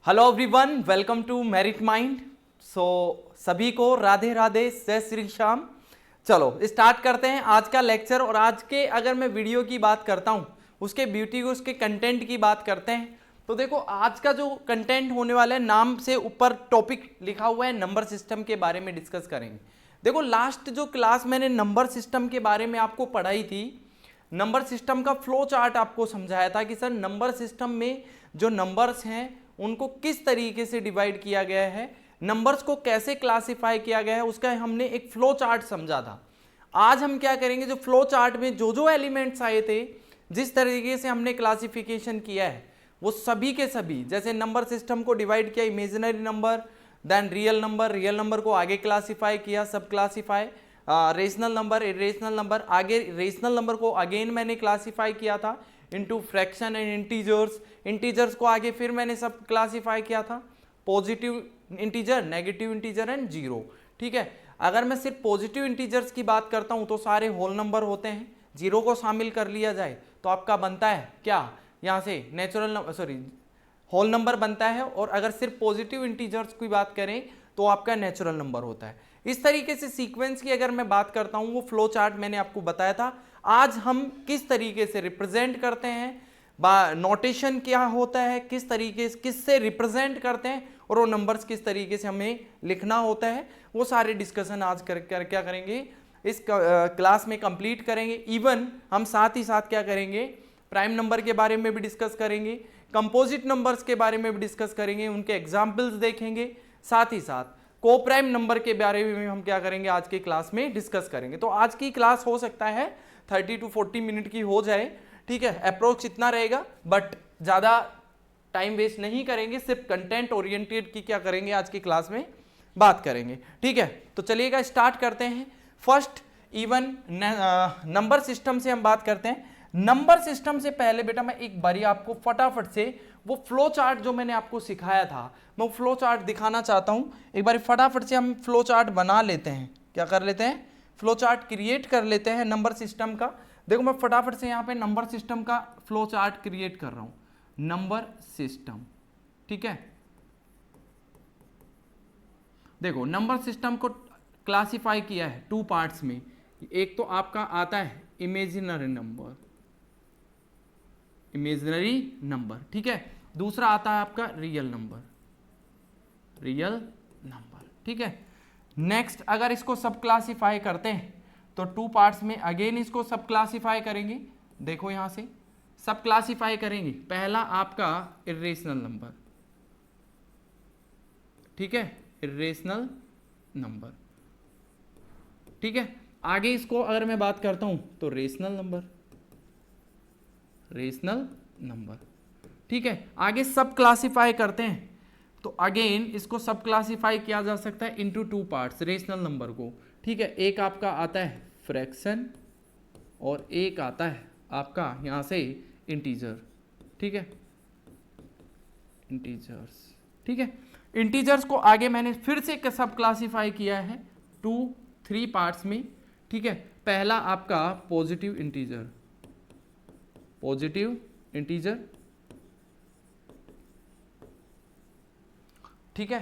Hello everyone, welcome to Merit Mind. सभी को राधे राधे, जय श्री श्याम। चलो स्टार्ट करते हैं आज का लेक्चर। और आज के अगर मैं वीडियो की बात करता हूं, उसके ब्यूटी को, उसके कंटेंट की बात करते हैं, तो देखो आज का जो कंटेंट होने वाला है, नाम से ऊपर टॉपिक लिखा हुआ है, नंबर सिस्टम के बारे में डिस्कस करेंगे। देखो लास्ट जो क्लास मैंने नंबर सिस्टम के बारे में आपको पढ़ाई थी, नंबर सिस्टम का फ्लो चार्ट आपको समझाया था कि सर नंबर सिस्टम में जो नंबर्स हैं उनको किस तरीके से डिवाइड किया गया है, नंबर्स को कैसे क्लासिफाई किया गया है, उसका हमने एक फ्लो चार्ट समझा था। आज हम क्या करेंगे, जो फ्लो चार्ट में जो जो एलिमेंट्स आए थे, जिस तरीके से हमने क्लासिफिकेशन किया है, वो सभी के सभी, जैसे नंबर सिस्टम को डिवाइड किया imaginary number, then real number को आगे क्लासिफाई किया, sub classify, rational number, irrational number, आगे रेशनल नंबर को अगेन मैंने क्लासिफाई किया था इनटू फ्रैक्शन एंड इंटीजर्स को आगे फिर मैंने सब क्लासिफाई किया था, positive integer, negative integer and zero. ठीक है, अगर मैं सिर्फ पॉजिटिव इंटीजर्स की बात करता हूं तो सारे होल नंबर होते हैं, जीरो को शामिल कर लिया जाए तो आपका बनता है क्या, यहां से नेचुरल होल नंबर बनता है। और अगर सिर्फ पॉजिटिव इंटीजर्स की बात करें तो आपका नेचुरल नंबर होता है। इस तरीके से सीक्वेंस की अगर मैं बात करता हूं, वो फ्लो चार्ट मैंने आपको बताया था। आज हम किस तरीके से रिप्रेजेंट करते हैं, नोटेशन क्या होता है, किस तरीके से किससे रिप्रेजेंट करते हैं, और वो नंबर्स किस तरीके से हमें लिखना होता है, वो सारे डिस्कशन आज क्या करेंगे, इस क्लास में कंप्लीट करेंगे। इवन हम साथ ही साथ क्या करेंगे, प्राइम नंबर के बारे में भी डिस्कस करेंगे, कंपोजिट नंबर्स के बारे में भी डिस्कस करेंगे, उनके एग्जाम्पल्स देखेंगे, साथ ही साथ को प्राइम नंबर के बारे में हम क्या करेंगे, आज की क्लास में डिस्कस करेंगे। तो आज की क्लास हो सकता है 30 to 40 मिनट की हो जाए, ठीक है, अप्रोच इतना रहेगा, बट ज़्यादा टाइम वेस्ट नहीं करेंगे, सिर्फ कंटेंट ओरिएंटेड की क्या करेंगे, आज की क्लास में बात करेंगे। ठीक है, तो चलिएगा स्टार्ट करते हैं। फर्स्ट इवन नंबर सिस्टम से हम बात करते हैं। नंबर सिस्टम से पहले बेटा मैं एक बारी आपको फटाफट से वो फ्लो चार्ट जो मैंने आपको सिखाया था, मैं वो फ्लो चार्ट दिखाना चाहता हूं। एक बारी फटाफट से हम फ्लो चार्ट बना लेते हैं, क्या कर लेते हैं, फ्लो चार्ट क्रिएट कर लेते हैं नंबर सिस्टम का। देखो मैं फटाफट से यहाँ पे नंबर सिस्टम का फ्लो चार्ट क्रिएट कर रहा हूँ, नंबर सिस्टम। ठीक है, देखो नंबर सिस्टम को क्लासिफाई किया है 2 पार्ट्स में। एक तो आपका आता है इमेजिनरी नंबर, ठीक है, दूसरा आता है आपका रियल नंबर, ठीक है। नेक्स्ट अगर इसको सब क्लासिफाई करते हैं तो 2 पार्ट्स में अगेन इसको सब क्लासिफाई करेंगे। देखो यहां से सब क्लासिफाई करेंगे। पहला आपका इरेशनल नंबर, ठीक है, इरेशनल नंबर, ठीक है। आगे इसको अगर मैं बात करता हूं तो रेशनल नंबर, ठीक है। आगे सब क्लासिफाई करते हैं तो अगेन इसको सब क्लासिफाई किया जा सकता है इनटू 2 पार्ट्स, रेशनल नंबर को, ठीक है। एक आपका आता है फ्रैक्शन और एक आता है आपका यहां से इंटीजर, ठीक है, इंटीजर्स, ठीक है। इंटीजर्स को आगे मैंने फिर से सब क्लासिफाई किया है 2-3 पार्ट्स में, ठीक है। पहला आपका पॉजिटिव इंटीजर, ठीक है,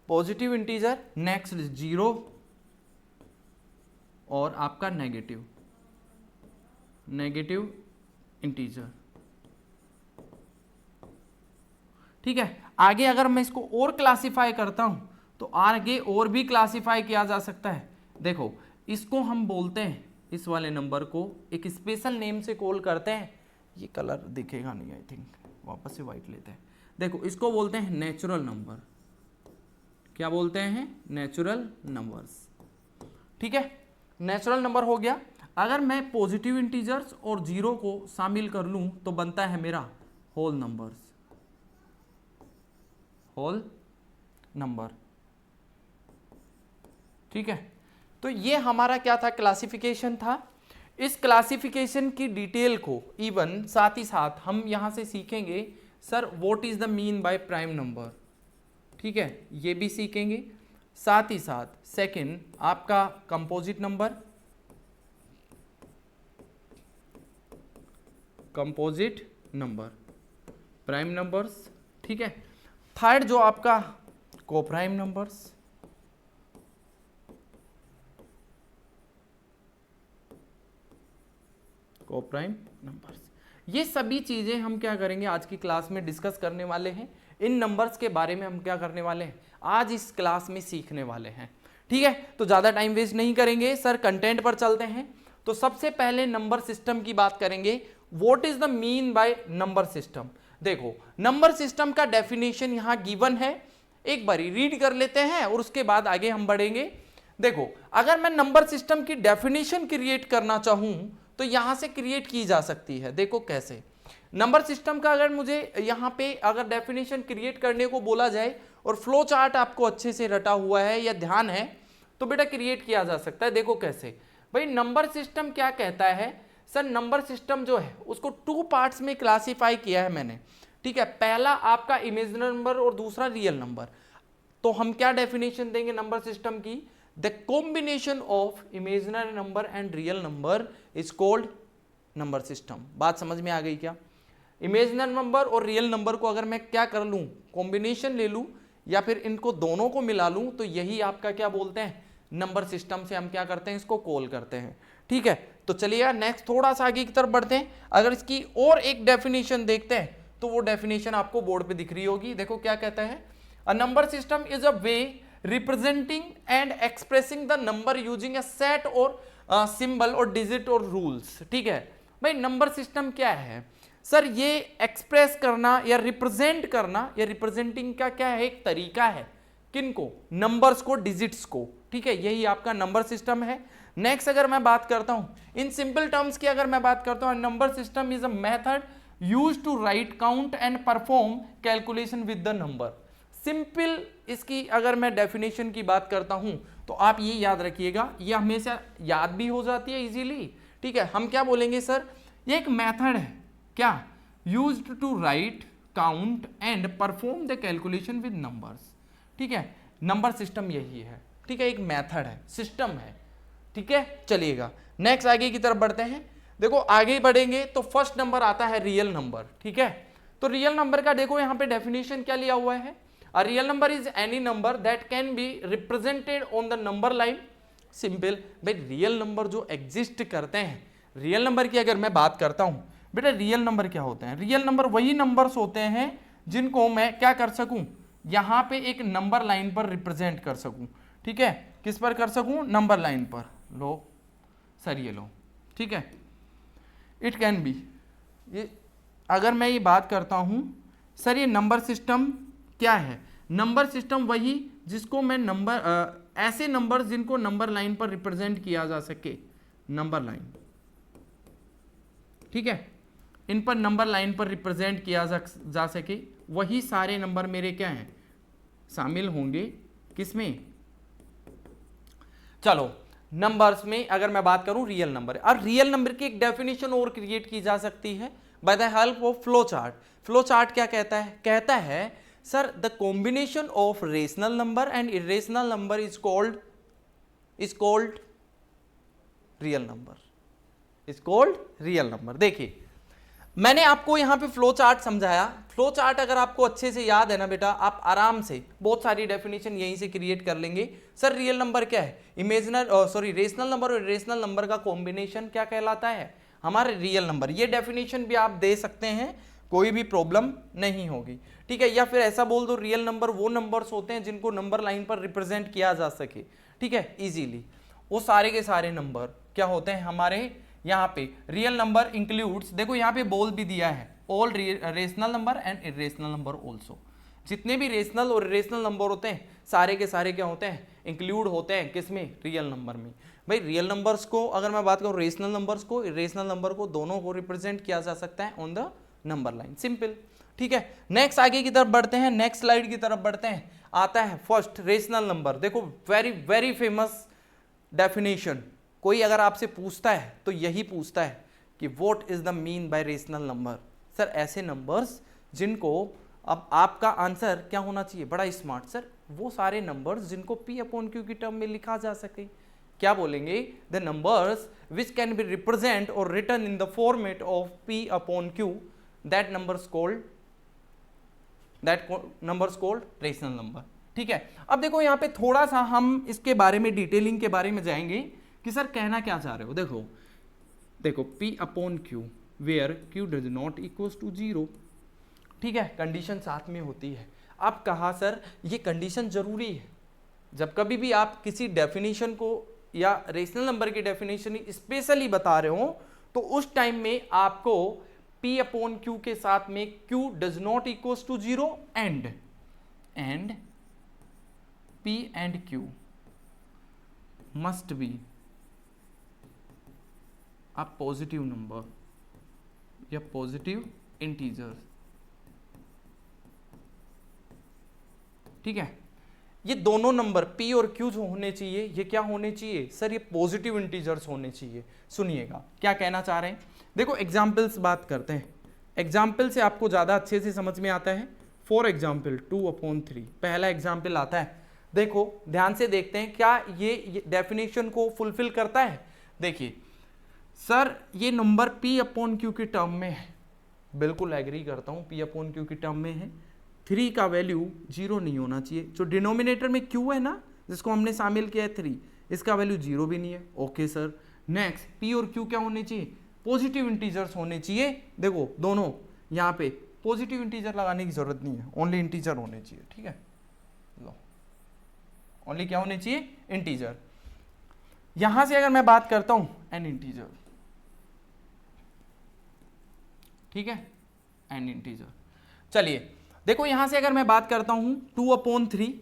पॉजिटिव इंटीजर। नेक्स्ट जीरो और आपका नेगेटिव इंटीजर, ठीक है। आगे अगर मैं इसको और क्लासिफाई करता हूं तो आगे और भी क्लासिफाई किया जा सकता है। देखो इसको हम बोलते हैं, इस वाले नंबर को एक स्पेशल नेम से कॉल करते हैं, ये कलर दिखेगा नहीं, आई थिंक वापस से व्हाइट लेते हैं। देखो इसको बोलते हैं नेचुरल नंबर, क्या बोलते हैं, नेचुरल नंबर्स, ठीक है। नेचुरल नंबर हो गया। अगर मैं पॉजिटिव इंटीजर्स और जीरो को शामिल कर लूं तो बनता है मेरा होल नंबर, ठीक है। तो ये हमारा क्या था, क्लासिफिकेशन था। इस क्लासिफिकेशन की डिटेल को इवन साथ ही साथ हम यहां से सीखेंगे, sir what is the mean by prime number, ठीक है, ये भी सीखेंगे। साथ ही साथ सेकंड आपका कंपोजिट नंबर, प्राइम नंबर्स, ठीक है। थर्ड जो आपका कोप्राइम नंबर्स, कोप्राइम नंबर्स, ये सभी चीजें हम क्या करेंगे आज की क्लास में डिस्कस करने वाले हैं। इन नंबर्स के बारे में हम क्या करने वाले हैं आज इस क्लास में सीखने वाले हैं। ठीक है, तो ज्यादा टाइम वेस्ट नहीं करेंगे सर, कंटेंट पर चलते हैं। तो सबसे पहले नंबर सिस्टम की बात करेंगे। What is the mean by number system? देखो, नंबर सिस्टम का डेफिनेशन यहां गिवन है, एक बारी रीड कर लेते हैं और उसके बाद आगे हम बढ़ेंगे। देखो, अगर मैं नंबर सिस्टम की डेफिनेशन क्रिएट करना चाहूं तो यहां से क्रिएट की जा सकती है। देखो कैसे, नंबर सिस्टम का अगर मुझे यहां पे अगर डेफिनेशन क्रिएट करने को बोला जाए और फ्लो चार्ट आपको अच्छे से रटा हुआ है या ध्यान है तो बेटा क्रिएट किया जा सकता है। देखो कैसे भाई, नंबर सिस्टम क्या कहता है सर, नंबर सिस्टम जो है उसको 2 पार्ट्स में क्लासिफाई किया है मैंने। ठीक है, पहला आपका इमेजिनरी नंबर और दूसरा रियल नंबर। तो हम क्या डेफिनेशन देंगे नंबर सिस्टम की? The combination of imaginary number and real number is called number system. बात समझ में आ गई क्या? इमेजिनरी नंबर और रियल नंबर को अगर मैं क्या कर लूं, कॉम्बिनेशन ले लूं या फिर इनको दोनों को मिला लूं तो यही आपका क्या बोलते हैं, नंबर सिस्टम से हम क्या करते हैं, इसको कॉल करते हैं। ठीक है, तो चलिए नेक्स्ट थोड़ा सा आगे की तरफ बढ़ते हैं। अगर इसकी और एक डेफिनेशन देखते हैं तो वो डेफिनेशन आपको बोर्ड पे दिख रही होगी। देखो क्या कहता है, a number system is a way representing and expressing the number using a set और सिंबल और डिजिट और रूल्स। ठीक है भाई, नंबर सिस्टम क्या है सर? ये एक्सप्रेस करना या रिप्रेजेंट करना, या रिप्रेजेंटिंग का क्या है, एक तरीका है। किनको? नंबर्स को, डिजिट्स को। ठीक है, यही आपका नंबर सिस्टम है। नेक्स्ट अगर मैं बात करता हूं इन सिंपल टर्म्स की, अगर मैं बात करता हूं, number system is a method used to write, count and perform calculation with the number. Simple इसकी अगर मैं डेफिनेशन की बात करता हूं तो आप ये याद रखिएगा, ये हमेशा याद भी हो जाती है इजीली। ठीक है, हम क्या बोलेंगे सर, ये एक मेथड है क्या, used to write, count and perform the calculation with numbers. ठीक है, नंबर सिस्टम यही है। ठीक है, एक मेथड है, सिस्टम है। ठीक है, चलिएगा नेक्स्ट आगे की तरफ बढ़ते हैं। देखो आगे बढ़ेंगे तो फर्स्ट नंबर आता है रियल नंबर। ठीक है, तो रियल नंबर का देखो यहां पे डेफिनेशन क्या लिया हुआ है, a real number is any number that can be represented on the number line. Simple भाई, रियल नंबर जो एग्जिस्ट करते हैं, रियल नंबर की अगर मैं बात करता हूं बेटा, रियल नंबर क्या होते हैं? रियल नंबर वही नंबर्स होते हैं जिनको मैं क्या कर सकूं, यहां पे एक नंबर लाइन पर रिप्रेजेंट कर सकूं। ठीक है, किस पर कर सकूं, नंबर लाइन पर। लो सर ये लो, ठीक है, इट कैन बी, ये अगर मैं ये बात करता हूं सर, ये नंबर सिस्टम क्या है? नंबर सिस्टम वही जिसको मैं नंबर ऐसे नंबर जिनको नंबर लाइन पर रिप्रेजेंट किया जा सके, नंबर लाइन। ठीक है, इन पर नंबर लाइन पर रिप्रेजेंट किया जा सके, वही सारे नंबर मेरे क्या हैं, शामिल होंगे किसमें, चलो नंबर्स में। अगर मैं बात करूं रियल नंबर, अब रियल नंबर की एक डेफिनेशन और क्रिएट की जा सकती है bye the help of flow chart. Flow chart क्या कहता है? कहता है sir, the combination of rational number and irrational number is called real number, is called real number. देखिए मैंने आपको यहां पे फ्लो चार्ट समझाया। फ्लो चार्ट अगर आपको अच्छे से याद है ना बेटा, आप आराम से बहुत सारी डेफिनेशन यहीं से क्रिएट कर लेंगे। सर रियल नंबर क्या है? रेशनल नंबर और इरेशनल नंबर का कॉम्बिनेशन क्या कहलाता है? हमारे रियल नंबर। ये डेफिनेशन भी आप दे सकते हैं, कोई भी प्रॉब्लम नहीं होगी। ठीक है, या फिर ऐसा बोल दो, रियल नंबर वो नंबर्स होते हैं जिनको नंबर लाइन पर रिप्रेजेंट किया जा सके। ठीक है, इजीली वो सारे के सारे नंबर क्या होते हैं हमारे यहाँ पे। रियल नंबर इंक्लूड्स, देखो यहाँ पे बोल भी दिया है, all rational number and irrational number also. जितने भी रेशनल और इरेशनल नंबर होते हैं सारे के सारे क्या होते हैं, इंक्लूड होते हैं किसमें, रियल नंबर में। भाई रियल नंबर्स को अगर मैं बात करूँ, रेशनल नंबर्स को, इरेशनल नंबर को, दोनों को रिप्रेजेंट किया जा सकता है on the number line. Simple. ठीक है, नेक्स्ट आगे की तरफ बढ़ते हैं, नेक्स्ट स्लाइड की तरफ बढ़ते हैं। आता है फर्स्ट रेशनल नंबर। देखो वेरी वेरी फेमस डेफिनेशन, कोई अगर आपसे पूछता है तो यही पूछता है कि what is the mean by rational number. Sir ऐसे नंबर्स जिनको, अब आपका आंसर क्या होना चाहिए, बड़ा स्मार्ट, सर वो सारे नंबर्स जिनको P अपॉन Q की टर्म में लिखा जा सके। क्या बोलेंगे, the numbers which can be represent और written in the format of P upon Q, that numbers called that number is called rational number. ठीक है, अब देखो यहाँ पे थोड़ा सा हम इसके बारे में डिटेलिंग के बारे में जाएंगे कि सर कहना क्या चाह रहे हो। देखो P upon Q where Q does not equals to 0। ठीक है, कंडीशन साथ में होती है। अब कहा सर ये कंडीशन जरूरी है, जब कभी भी आप किसी डेफिनेशन को या रेशनल नंबर की डेफिनेशन स्पेशली बता रहे हो तो उस टाइम में आपको P अपॉन Q के साथ में Q does not equals to 0 and P and Q must be a positive number या positive integers। ठीक है, ये दोनों नंबर P और Q जो होने चाहिए ये क्या होने चाहिए सर, ये पॉजिटिव इंटीजर्स होने चाहिए। सुनिएगा क्या कहना चाह रहे हैं। देखो एग्जाम्पल्स बात करते हैं, एग्जाम्पल से आपको ज़्यादा अच्छे से समझ में आता है। फॉर एग्जाम्पल 2/3 पहला एग्जाम्पल आता है। देखो ध्यान से देखते हैं क्या ये डेफिनेशन को फुलफिल करता है। देखिए सर ये नंबर P अपॉन Q की टर्म में है, बिल्कुल एग्री करता हूँ, P अपॉन Q की टर्म में है। 3 का वैल्यू 0 नहीं होना चाहिए। जो डिनोमिनेटर में Q है ना जिसको हमने शामिल किया है 3, इसका वैल्यू 0 भी नहीं है। ओके सर, नेक्स्ट P और Q क्या होने चाहिए, पॉजिटिव इंटीजर्स होने चाहिए। देखो दोनों यहाँ पे पॉजिटिव इंटीजर लगाने की जरूरत नहीं है, ओनली इंटीजर होने चाहिए। ठीक है, लो ओनली क्या होने चाहिए, इंटीजर। यहां से अगर मैं बात करता हूं एन इंटीजर, ठीक है, एन इंटीजर। चलिए देखो यहां से अगर मैं बात करता हूं 2/3,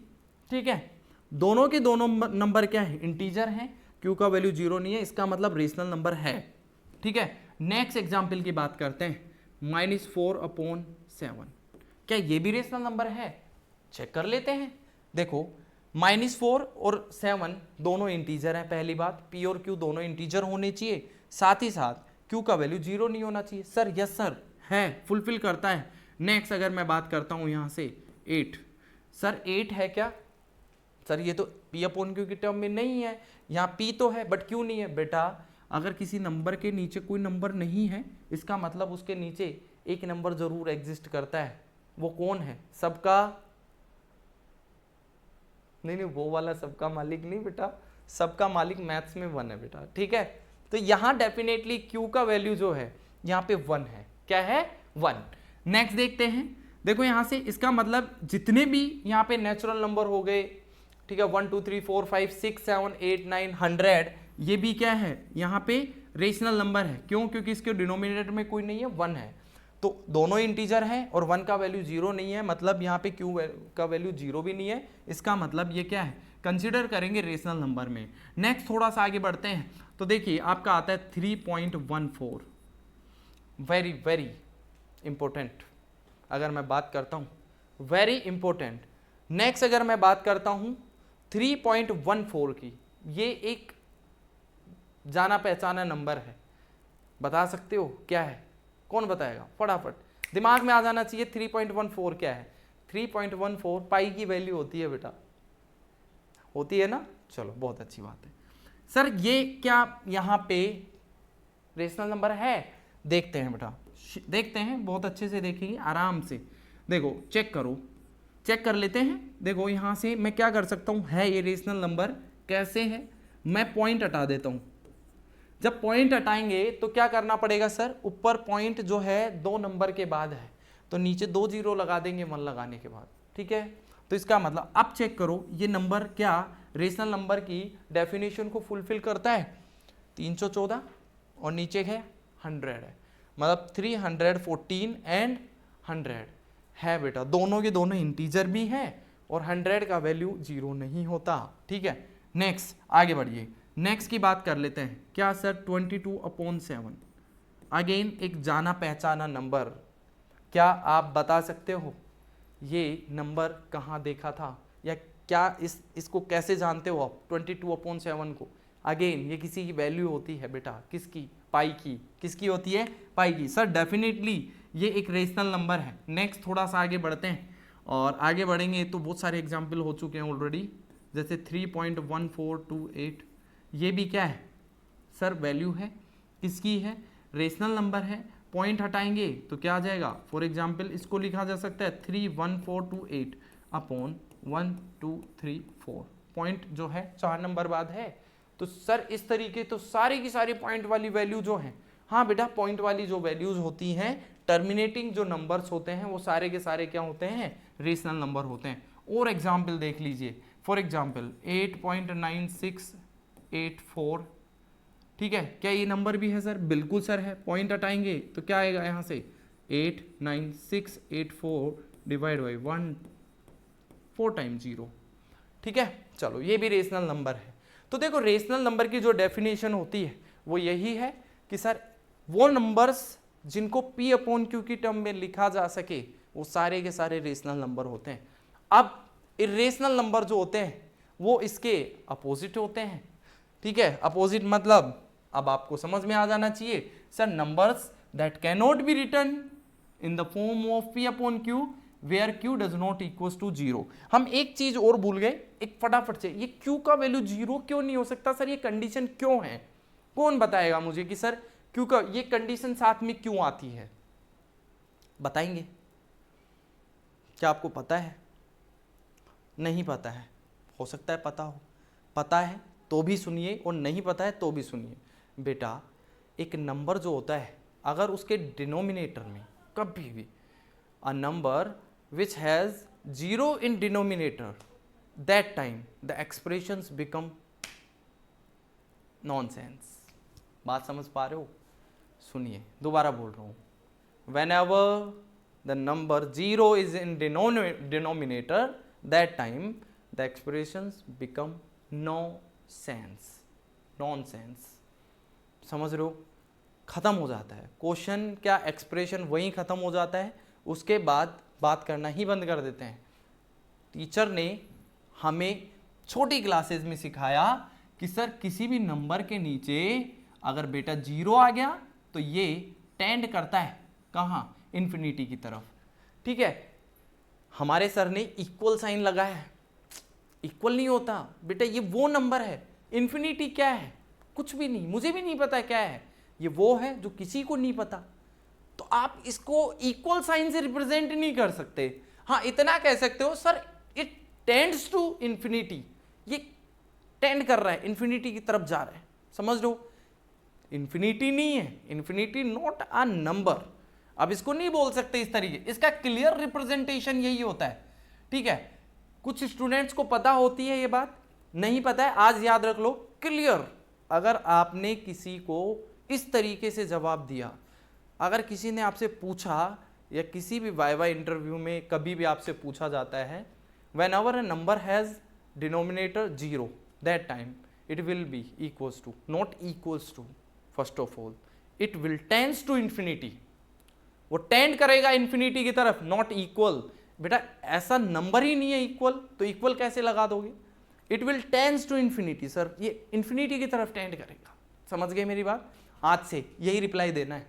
ठीक है, दोनों के दोनों नंबर क्या है, इंटीजर हैं। Q का वैल्यू 0 नहीं है, इसका मतलब रेशनल नंबर है। ठीक है, नेक्स्ट एग्जाम्पल की बात करते हैं, -4/7। क्या ये भी रेशनल नंबर है, चेक कर लेते हैं। देखो -4 और 7 दोनों इंटीजर हैं। पहली बात, P और Q दोनों इंटीजर होने चाहिए, साथ ही साथ Q का वैल्यू 0 नहीं होना चाहिए। सर यस सर है, फुलफिल करता है। नेक्स्ट अगर मैं बात करता हूं यहां से 8, सर 8 है क्या, सर ये तो P अपॉन Q की टर्म में नहीं है, यहाँ P तो है बट Q नहीं है। बेटा अगर किसी नंबर के नीचे कोई नंबर नहीं है इसका मतलब उसके नीचे एक नंबर जरूर एग्जिस्ट करता है। वो कौन है, सबका नहीं, वो वाला सबका मालिक नहीं बेटा, सबका मालिक मैथ्स में 1 है बेटा। ठीक है, तो यहाँ डेफिनेटली Q का वैल्यू जो है यहाँ पे 1 है। क्या है, 1। नेक्स्ट देखते हैं, देखो यहाँ से इसका मतलब जितने भी यहाँ पे नेचुरल नंबर हो गए, ठीक है, 1 2 3 4 5 6 7 8 9 100, ये भी क्या है यहाँ पे रेशनल नंबर है। क्यों, क्योंकि इसके डिनोमिनेटर में कोई नहीं है, 1 है। तो दोनों इंटीजर हैं और 1 का वैल्यू 0 नहीं है, मतलब यहाँ पे Q का वैल्यू 0 भी नहीं है। इसका मतलब ये क्या है, कंसिडर करेंगे रेशनल नंबर में। नेक्स्ट थोड़ा सा आगे बढ़ते हैं, तो देखिए आपका आता है 3.14, वेरी वेरी इंपॉर्टेंट। अगर मैं बात करता हूँ वेरी इंपॉर्टेंट। नेक्स्ट अगर मैं बात करता हूँ 3.14 की, ये एक जाना पहचाना नंबर है, बता सकते हो क्या है, कौन बताएगा, फटाफट दिमाग में आ जाना चाहिए। 3.14 क्या है, 3.14 पाई की वैल्यू होती है बेटा, होती है ना। चलो बहुत अच्छी बात है। सर ये क्या यहाँ पे रेशनल नंबर है, देखते हैं बेटा, देखते हैं, बहुत अच्छे से देखेंगे, आराम से देखो, चेक करो, चेक कर लेते हैं। देखो यहाँ से मैं क्या कर सकता हूँ, है ये रेशनल नंबर, कैसे है, मैं पॉइंट हटा देता हूँ। जब पॉइंट हटाएंगे तो क्या करना पड़ेगा सर, ऊपर पॉइंट जो है 2 नंबर के बाद है तो नीचे 2 0 लगा देंगे 1 लगाने के बाद। ठीक है, तो इसका मतलब अब चेक करो ये नंबर क्या रेशनल नंबर की डेफिनेशन को फुलफिल करता है। 314 और नीचे है 100 है, मतलब 314 एंड 100 है बेटा, दोनों के दोनों इंटीजर भी हैं और 100 का वैल्यू 0 नहीं होता। ठीक है, नेक्स्ट आगे बढ़िए, नेक्स्ट की बात कर लेते हैं। क्या सर 22/7, अगेन एक जाना पहचाना नंबर। क्या आप बता सकते हो ये नंबर कहाँ देखा था, या क्या इसको कैसे जानते हो आप 22/7 को। अगेन ये किसी की वैल्यू होती है बेटा, किसकी, पाई की। किसकी होती है, पाई की। सर डेफिनेटली ये एक रेशनल नंबर है। नेक्स्ट थोड़ा सा आगे बढ़ते हैं, और आगे बढ़ेंगे तो बहुत सारे एग्जाम्पल हो चुके हैं ऑलरेडी, जैसे 3.1428, ये भी क्या है सर, वैल्यू है, किसकी है, रेशनल नंबर है, पॉइंट हटाएंगे तो क्या आ जाएगा, फॉर एग्जाम्पल इसको लिखा जा सकता है 31428 अपॉन 1234, पॉइंट जो है 4 नंबर बाद है। तो सर इस तरीके तो सारी की सारी पॉइंट वाली वैल्यू जो है, हाँ बेटा पॉइंट वाली जो वैल्यूज होती हैं, टर्मिनेटिंग जो नंबर्स होते हैं वो सारे के सारे क्या होते हैं, रेशनल नंबर होते हैं। और एग्जाम्पल देख लीजिए, फॉर एग्जाम्पल 8.9684, ठीक है, क्या ये नंबर भी है सर, बिल्कुल सर है। पॉइंट हटाएंगे तो क्या आएगा यहाँ से 89684 डिवाइड बाई 1 4 टाइम 0, ठीक है। चलो ये भी रेशनल नंबर है। तो देखो रेशनल नंबर की जो डेफिनेशन होती है वो यही है कि सर वो नंबर्स जिनको P अपॉन Q की टर्म में लिखा जा सके वो सारे के सारे रेशनल नंबर होते हैं। अब इरेशनल नंबर जो होते हैं वो इसके अपोजिट होते हैं, ठीक है। अपोजिट मतलब अब आपको समझ में आ जाना चाहिए sir, numbers that can not be written in the form of P upon Q where Q does not equal to 0। हम एक चीज और भूल गए, एक फटाफट से, ये Q का वैल्यू 0 क्यों नहीं हो सकता सर, ये कंडीशन क्यों है, कौन बताएगा मुझे कि सर Q का ये कंडीशन साथ में क्यों आती है, बताएंगे? क्या आपको पता है? नहीं पता है, हो सकता है पता हो, पता है तो भी सुनिए और नहीं पता है तो भी सुनिए। बेटा एक नंबर जो होता है अगर उसके डिनोमिनेटर में कभी भी a number which has 0 in denominator, that time the expressions become nonsense। बात समझ पा रहे हो? सुनिए दोबारा बोल रहा हूँ, whenever the number 0 is in denominator, that time the expressions become nonsense। समझ रहे हो? खत्म हो जाता है क्वेश्चन, क्या एक्सप्रेशन वहीं खत्म हो जाता है, उसके बाद बात करना ही बंद कर देते हैं। टीचर ने हमें छोटी क्लासेस में सिखाया कि सर किसी भी नंबर के नीचे अगर बेटा 0 आ गया तो ये टेंड करता है कहाँ, इन्फिनिटी की तरफ, ठीक है। हमारे सर ने इक्वल साइन लगाया है, इक्वल नहीं होता बेटा, ये वो नंबर है। इन्फिनिटी क्या है, कुछ भी नहीं, मुझे भी नहीं पता क्या है, ये वो है जो किसी को नहीं पता। तो आप इसको इक्वल साइन से रिप्रेजेंट नहीं कर सकते। हाँ इतना कह सकते हो sir it tends to infinity, ये टेंड कर रहा है, इन्फिनिटी की तरफ जा रहा है, समझ लो। इन्फिनिटी नहीं है, इन्फिनिटी नॉट अ नंबर। अब इसको नहीं बोल सकते इस तरीके, इसका क्लियर रिप्रेजेंटेशन यही होता है, ठीक है। कुछ स्टूडेंट्स को पता होती है ये बात, नहीं पता है, आज याद रख लो क्लियर। अगर आपने किसी को इस तरीके से जवाब दिया, अगर किसी ने आपसे पूछा या किसी भी वाइवा इंटरव्यू में कभी भी आपसे पूछा जाता है, when ever a number has denominator 0, that time it will be equals to, not equals to, first of all it will tends to infinity, वो टेंड करेगा इन्फिनिटी की तरफ, नॉट इक्वल। बेटा ऐसा नंबर ही नहीं है इक्वल, तो इक्वल कैसे लगा दोगे? It will tends to infinity, sir ये इन्फिनिटी की तरफ टेंड करेगा। समझ गए मेरी बात? आज से यही रिप्लाई देना है,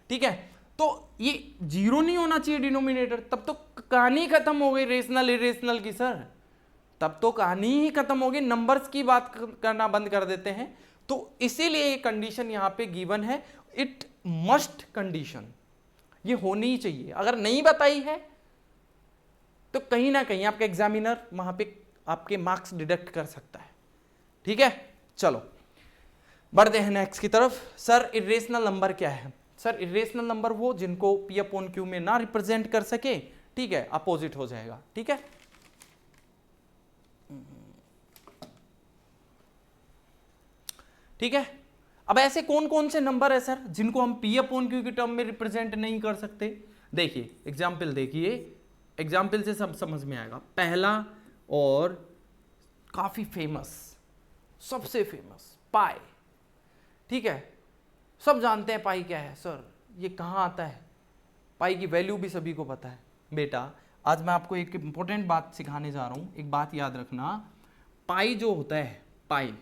ठीक है। तो ये 0 नहीं होना चाहिए डिनोमिनेटर, तब तो कहानी खत्म हो गई रेशनल इरेशनल की सर, तब तो कहानी ही खत्म हो गई, नंबर्स की बात करना बंद कर देते हैं। तो इसीलिए ये कंडीशन यहाँ पे गिवन है, इट मस्ट कंडीशन, ये होनी ही चाहिए। अगर नहीं बताई है तो कहीं ना कहीं आपका एग्जामिनर वहां पे आपके मार्क्स डिडक्ट कर सकता है, ठीक है। चलो बढ़ते हैं नेक्स्ट की तरफ। सर इरेशनल नंबर क्या है? सर इरेशनल नंबर वो जिनको P अपॉन Q में ना रिप्रेजेंट कर सके, ठीक है, अपोजिट हो जाएगा, ठीक है। ठीक है, अब ऐसे कौन कौन से नंबर है सर जिनको हम P अपॉन Q की टर्म में रिप्रेजेंट नहीं कर सकते? देखिए एग्जाम्पल, देखिए एग्जाम्पल से सब समझ में आएगा। पहला और काफी फेमस, सबसे फेमस पाई, ठीक है, सब जानते हैं पाई क्या है। सर ये कहाँ आता है? पाई की वैल्यू भी सभी को पता है। बेटा आज मैं आपको एक इंपॉर्टेंट बात सिखाने जा रहा हूँ, एक बात याद रखना। पाई जो होता है, पाई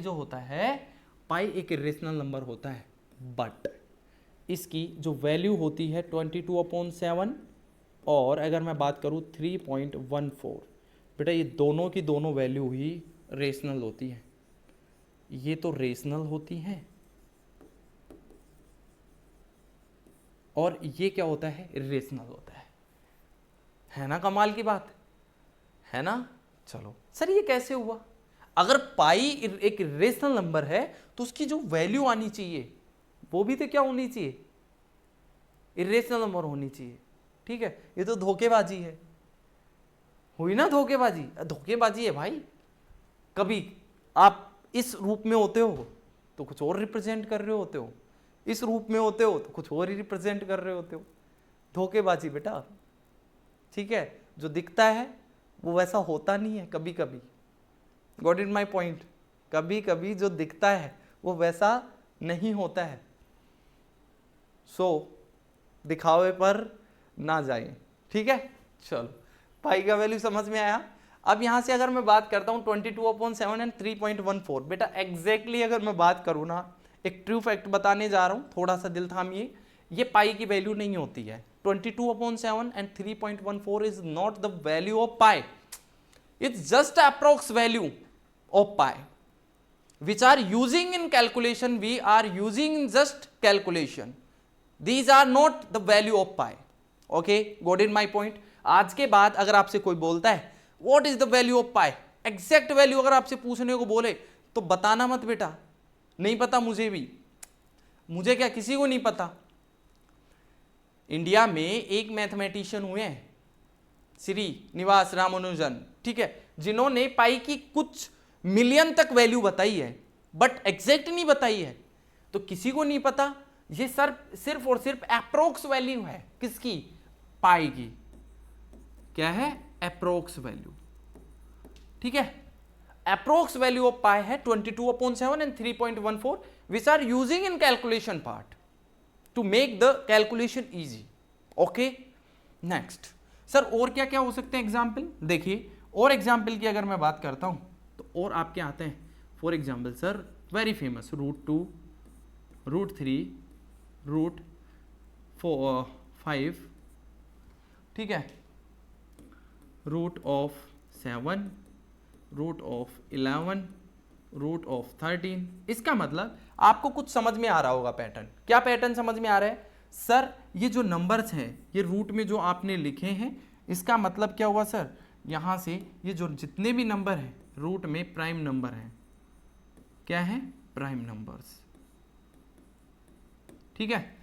जो होता है, पाई एक इरेशनल नंबर होता है, बट इसकी जो वैल्यू होती है 22/7, और अगर मैं बात करूँ 3.14, बेटा ये दोनों की दोनों वैल्यू ही रेशनल होती है। ये तो रेशनल होती हैं, और ये क्या होता है, इरेशनल होता है ना, कमाल की बात है ना। चलो सर ये कैसे हुआ, अगर पाई एक इरेशनल नंबर है तो उसकी जो वैल्यू आनी चाहिए वो भी तो क्या होनी चाहिए, इरेशनल नंबर होनी चाहिए, ठीक है। ये तो धोखेबाजी है, हुई ना धोखेबाजी, धोखेबाजी है भाई। कभी आप इस रूप में होते हो तो कुछ और रिप्रेजेंट कर रहे होते हो, इस रूप में होते हो तो कुछ और ही रिप्रेजेंट कर रहे होते हो, धोखेबाजी बेटा, ठीक है। जो दिखता है वो वैसा होता नहीं है कभी कभी, गॉट इट माई पॉइंट, कभी कभी जो दिखता है वो वैसा नहीं होता है। सो दिखावे पर ना जाए, ठीक है। चलो पाई का वैल्यू समझ में आया। अब यहां से अगर मैं बात करता हूं 22/7 एंड 3.14, बेटा एग्जैक्टली अगर मैं बात करूं ना, एक ट्रू फैक्ट बताने जा रहा हूं, थोड़ा सा दिल थामिए, ये पाई की वैल्यू नहीं होती है। 22/7 and 3.14 is not the value of pi, it's just approx value of pi which are using in calculation, we are using in just calculation, these are not the value of pi, okay, got it my point। आज के बाद अगर आपसे कोई बोलता है what is the value of pi, exact value अगर आपसे पूछने को बोले तो बताना मत बेटा, नहीं पता मुझे भी, मुझे क्या किसी को नहीं पता। इंडिया में एक मैथमेटिशियन हुए हैं श्रीनिवास रामानुजन, ठीक है, जिन्होंने पाई की कुछ मिलियन तक वैल्यू बताई है बट एग्जैक्ट नहीं बताई है, तो किसी को नहीं पता। ये सर सिर्फ और सिर्फ अप्रोक्स वैल्यू है किसकी, पाई की, क्या है, अप्रोक्स वैल्यू, ठीक है। अप्रोक्स वैल्यू ऑफ पाई है 22/7 and 3.14 which are using in calculation part to make the calculation easy, okay. Next sir और क्या क्या हो सकते हैं एग्जाम्पल, देखिए और एग्जाम्पल की अगर मैं बात करता हूं तो और आपके आते हैं, for example sir very famous √2, √3, √5, ठीक है, √7, √11, √13। इसका मतलब आपको कुछ समझ में आ रहा होगा पैटर्न, क्या पैटर्न समझ में आ रहा है सर, ये जो नंबर्स हैं ये रूट में जो आपने लिखे हैं इसका मतलब क्या हुआ सर, यहां से ये जो जितने भी नंबर हैं रूट में प्राइम नंबर हैं, क्या है, प्राइम नंबर्स, ठीक है।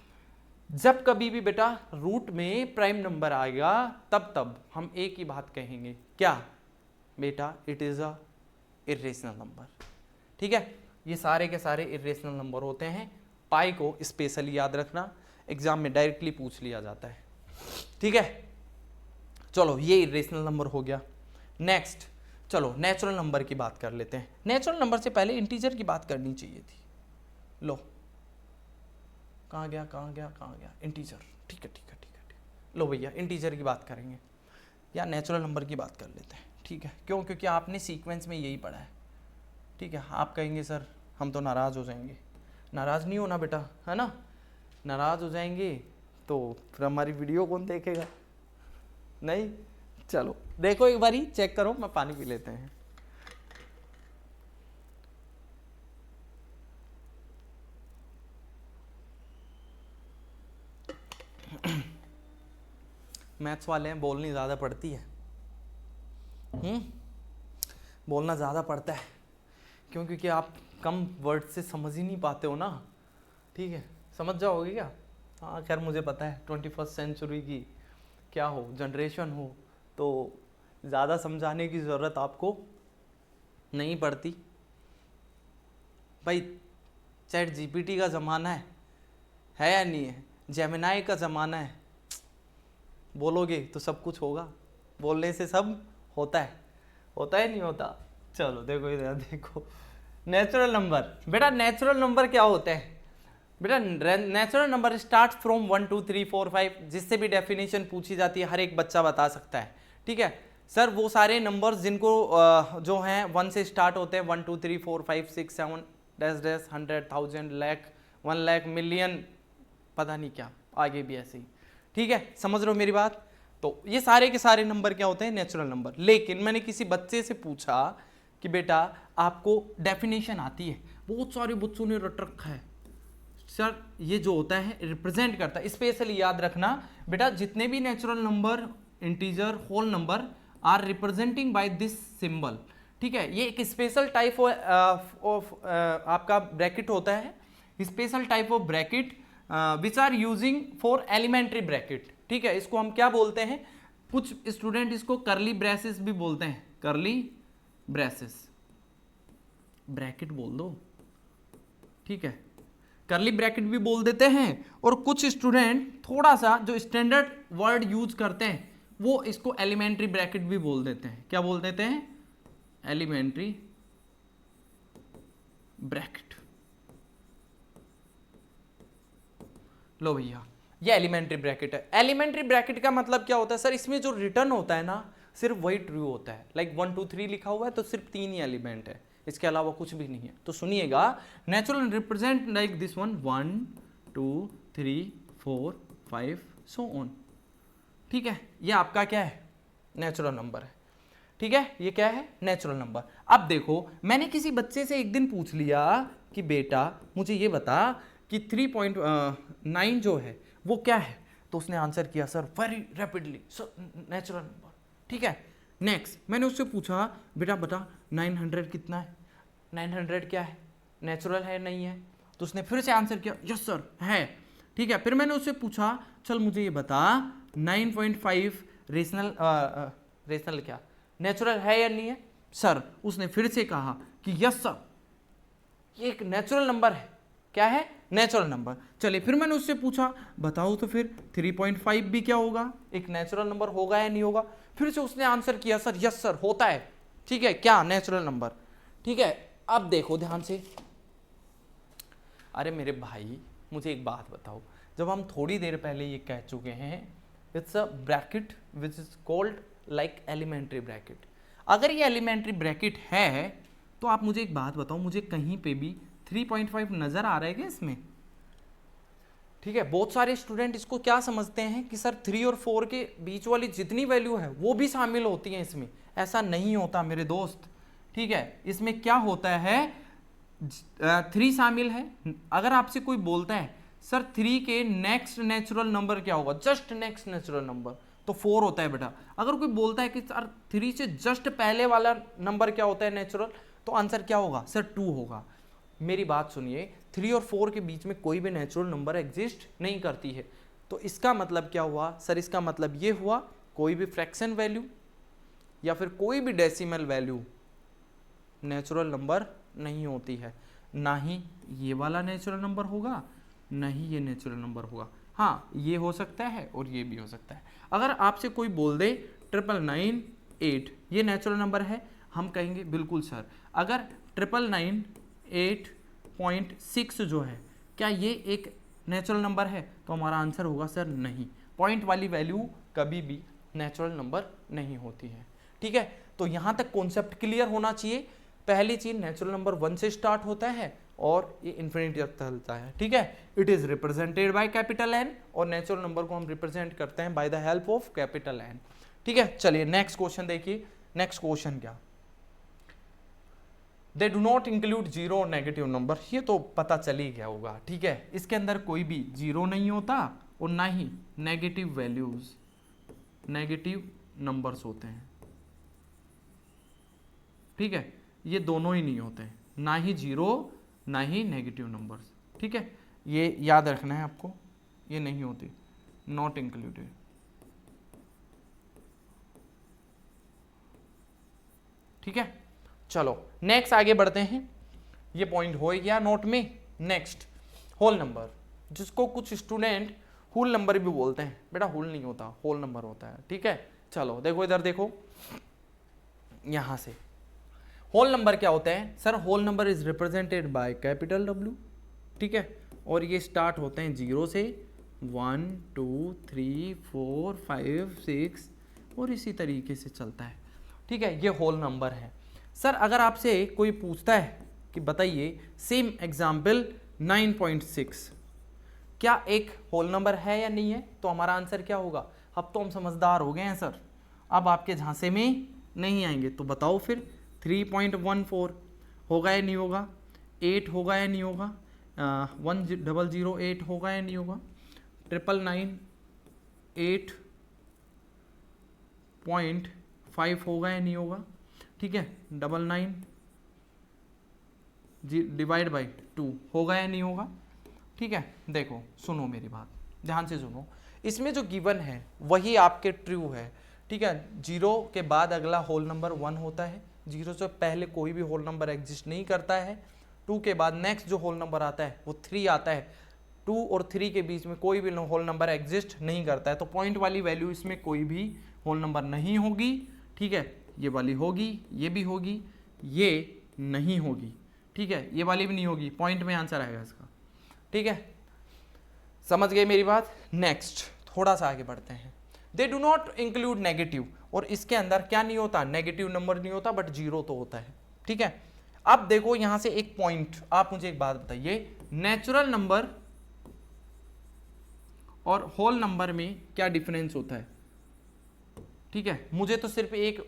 जब कभी भी बेटा रूट में प्राइम नंबर आएगा तब हम एक ही बात कहेंगे, क्या बेटा, it is a irrational number, ठीक है। ये सारे के सारे इरेशनल नंबर होते हैं, पाई को स्पेशली याद रखना, एग्जाम में डायरेक्टली पूछ लिया जाता है, ठीक है। चलो ये इरेशनल नंबर हो गया। नेक्स्ट चलो नेचुरल नंबर की बात कर लेते हैं। नेचुरल नंबर से पहले इंटीजर की बात करनी चाहिए थी, लो कहाँ गया इंटीजर, ठीक है, लो भैया इंटीजर की बात करेंगे या नेचुरल नंबर की बात कर लेते हैं, ठीक है। क्यों, क्योंकि आपने सीक्वेंस में यही पढ़ा है, ठीक है। आप कहेंगे सर हम तो नाराज़ हो जाएंगे, नाराज़ नहीं होना बेटा, है ना, नाराज़ हो जाएंगे तो फिर हमारी वीडियो कौन देखेगा, नहीं। चलो देखो एक बारी चेक करो, मैं पानी पी लेते हैं। मैथ्स वाले हैं, बोलनी ज़्यादा पड़ती है, बोलना ज़्यादा पड़ता है, क्यों, क्योंकि आप कम वर्ड से समझ ही नहीं पाते हो ना, ठीक है। समझ जाओगे क्या, हाँ खैर मुझे पता है 21st सेंचुरी की क्या हो, जनरेशन हो, तो ज़्यादा समझाने की ज़रूरत आपको नहीं पड़ती भाई। चैट जीपीटी का ज़माना है या नहीं है, जेमिनाई का ज़माना है, बोलोगे तो सब कुछ होगा, बोलने से सब होता है नहीं होता। चलो देखो इधर देखो, नेचुरल नंबर, बेटा नेचुरल नंबर क्या होते हैं बेटा, नेचुरल नंबर स्टार्ट फ्रॉम 1 2 3 4 5, जिससे भी डेफिनेशन पूछी जाती है हर एक बच्चा बता सकता है, ठीक है सर। वो सारे नंबर्स जिनको जो हैं 1 से स्टार्ट होते हैं, 1 2 3 4 5 6 7 डैश 100 1000 लाख 1 लाख मिलियन, पता नहीं क्या आगे भी ऐसे ही, ठीक है। समझ रहे हो मेरी बात, तो ये सारे के सारे नंबर क्या होते हैं, नेचुरल नंबर। लेकिन मैंने किसी बच्चे से पूछा कि बेटा आपको डेफिनेशन आती है, बहुत सारे बच्चों ने रट रखा है, सर ये जो होता है रिप्रेजेंट करता है, स्पेशली याद रखना बेटा, जितने भी natural number, integer, whole number are representing by this symbol, ठीक है, ये एक स्पेशल टाइप ऑफ आपका ब्रैकेट होता है, special type of bracket which are using for elementary bracket, ठीक है। इसको हम क्या बोलते हैं, कुछ स्टूडेंट इसको करली ब्रेसेस भी बोलते हैं, करली ब्रेसेस, ब्रैकेट बोल दो, ठीक है, करली ब्रैकेट भी बोल देते हैं। और कुछ स्टूडेंट थोड़ा सा जो स्टैंडर्ड वर्ड यूज करते हैं वो इसको एलिमेंट्री ब्रैकेट भी बोल देते हैं। क्या बोल देते हैं, एलिमेंट्री ब्रैकेट। लो भैया ये एलिमेंट्री ब्रैकेट है। एलिमेंट्री ब्रैकेट का मतलब क्या होता है सर, इसमें जो रिटर्न होता है ना सिर्फ वही ट्रू होता है, लाइक 1 2 3 लिखा हुआ है तो सिर्फ 3 ही एलिमेंट है, इसके अलावा कुछ भी नहीं है। तो सुनिएगा, natural represent like this one, 1 2 3 4 5 so on, ठीक है, ये आपका क्या है, नेचुरल नंबर है, ठीक है, ये क्या है, नेचुरल नंबर। अब देखो, मैंने किसी बच्चे से एक दिन पूछ लिया कि बेटा मुझे ये बता कि 3.9 जो है वो क्या है, तो उसने आंसर किया sir very rapidly, sir natural number, ठीक है। नेक्स्ट मैंने उससे पूछा बेटा बता 900 कितना है, 900 क्या है, नेचुरल है नहीं है, तो उसने फिर से आंसर किया यस सर है, ठीक है। फिर मैंने उससे पूछा चल मुझे ये बता 9.5 रेशनल क्या, नेचुरल है या नहीं है, सर उसने फिर से कहा कि यस सर ये एक नेचुरल नंबर है, क्या है, नेचुरल नंबर। चलिए फिर मैंने उससे पूछा बताओ तो फिर 3.5 भी क्या होगा, एक नेचुरल नंबर होगा या नहीं होगा, फिर से उसने आंसर किया सर यस सर होता है, ठीक है, क्या, नेचुरल नंबर, ठीक है। अब देखो ध्यान से, अरे मेरे भाई मुझे एक बात बताओ, जब हम थोड़ी देर पहले ये कह चुके हैं it's a bracket which is called like elementary bracket, अगर ये एलिमेंट्री ब्रैकेट है तो आप मुझे एक बात बताओ, मुझे कहीं पे भी 3.5 नजर आ रहा है क्या इसमें, ठीक है। बहुत सारे स्टूडेंट इसको क्या समझते हैं कि सर 3 और 4 के बीच वाली जितनी वैल्यू है वो भी शामिल होती हैं इसमें, ऐसा नहीं होता मेरे दोस्त, ठीक है। इसमें क्या होता है, 3 शामिल है। अगर आपसे कोई बोलता है सर 3 के नेक्स्ट नेचुरल नंबर क्या होगा, जस्ट नेक्स्ट नेचुरल नंबर, तो 4 होता है बेटा। अगर कोई बोलता है कि सर 3 से जस्ट पहले वाला नंबर क्या होता है नेचुरल, तो आंसर क्या होगा सर 2 होगा। मेरी बात सुनिए, 3 और 4 के बीच में कोई भी नेचुरल नंबर एग्जिस्ट नहीं करती है, तो इसका मतलब क्या हुआ सर, इसका मतलब ये हुआ कोई भी फ्रैक्शन वैल्यू या फिर कोई भी डेसिमल वैल्यू नेचुरल नंबर नहीं होती है, ना ही ये वाला नेचुरल नंबर होगा ना ही ये नेचुरल नंबर होगा। हाँ ये हो सकता है और ये भी हो सकता है। अगर आपसे कोई बोल दे 999 ये नेचुरल नंबर है, हम कहेंगे बिल्कुल सर। अगर 999.6 जो है क्या ये एक नेचुरल नंबर है, तो हमारा आंसर होगा सर नहीं, पॉइंट वाली वैल्यू कभी भी नेचुरल नंबर नहीं होती है, ठीक है। तो यहाँ तक कॉन्सेप्ट क्लियर होना चाहिए। पहली चीज नेचुरल नंबर 1 से स्टार्ट होता है और ये इन्फिनिटी तक चलता है, ठीक है। It is represented by capital N, और नेचुरल नंबर को हम रिप्रेजेंट करते हैं by the help of capital N, ठीक है। चलिए नेक्स्ट क्वेश्चन देखिए। नेक्स्ट क्वेश्चन क्या, they do not include zero negative number, ये तो पता चल ही गया होगा, ठीक है। इसके अंदर कोई भी जीरो नहीं होता और ना ही नेगेटिव वैल्यूज, नेगेटिव नंबर्स होते हैं, ठीक है। ये दोनों ही नहीं होते, ना ही जीरो ना ही नेगेटिव नंबर्स, ठीक है। ये याद रखना है आपको, ये नहीं होती, नॉट इंक्लूडेड, ठीक है। चलो नेक्स्ट आगे बढ़ते हैं, ये पॉइंट हो गया नोट में। नेक्स्ट होल नंबर, जिसको कुछ स्टूडेंट होल नंबर भी बोलते हैं, बेटा होल नहीं होता, होल नंबर होता है, ठीक है। चलो देखो इधर देखो, यहां से होल नंबर क्या होता है sir, whole number is represented by capital W, ठीक है। और ये स्टार्ट होते हैं 0 से, 1 2 3 4 5 6 और इसी तरीके से चलता है, ठीक है। ये होल नंबर है। सर अगर आपसे कोई पूछता है कि बताइए सेम एग्जाम्पल 9.6 क्या एक होल नंबर है या नहीं है, तो हमारा आंसर क्या होगा। अब तो हम समझदार हो गए हैं सर, अब आपके झांसे में नहीं आएंगे। तो बताओ फिर 3.14 होगा या नहीं होगा, 8 होगा या नहीं होगा, 1008 होगा या नहीं होगा, 998.5 होगा या नहीं होगा, ठीक है, 99 डिवाइड बाई 2 होगा या नहीं होगा, ठीक है। देखो सुनो मेरी बात, ध्यान से सुनो, इसमें जो गिवन है वही आपके ट्रू है, ठीक है। 0 के बाद अगला होल नंबर 1 होता है, 0 से पहले कोई भी होल नंबर एग्जिस्ट नहीं करता है। 2 के बाद नेक्स्ट जो होल नंबर आता है वो 3 आता है, 2 और 3 के बीच में कोई भी होल नंबर एग्जिस्ट नहीं करता है, तो पॉइंट वाली वैल्यू इसमें कोई भी होल नंबर नहीं होगी, ठीक है। ये वाली होगी, ये भी होगी, ये नहीं होगी, ठीक है, ये वाली भी नहीं होगी, पॉइंट में आंसर आएगा इसका, ठीक है। समझ गए मेरी बात। नेक्स्ट थोड़ा सा आगे बढ़ते हैं। दे डू नॉट इंक्लूड नेगेटिव, और इसके अंदर क्या नहीं होता, नेगेटिव नंबर नहीं होता, बट 0 तो होता है, ठीक है। अब देखो यहां से एक पॉइंट, आप मुझे एक बात बताइए, नेचुरल नंबर और होल नंबर में क्या डिफरेंस होता है, ठीक है। मुझे तो सिर्फ एक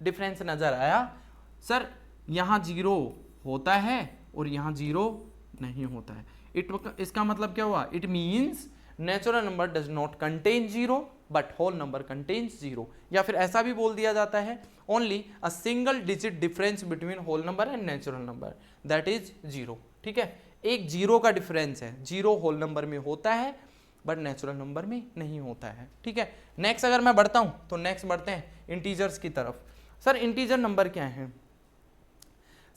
डिफरेंस नजर आया, सर यहां 0 होता है और यहां 0 नहीं होता है। इसका मतलब क्या हुआ, it means natural number does not contain 0 but whole number contains 0, या फिर ऐसा भी बोल दिया जाता है, only a single digit difference between whole number and natural number, that is 0, ठीक है। एक 0 का डिफरेंस है, 0 होल नंबर में होता है बट नेचुरल नंबर में नहीं होता है, ठीक है। नेक्स्ट अगर मैं बढ़ता हूं तो नेक्स्ट बढ़ते हैं इंटीजर्स की तरफ। सर इंटीजर नंबर क्या है,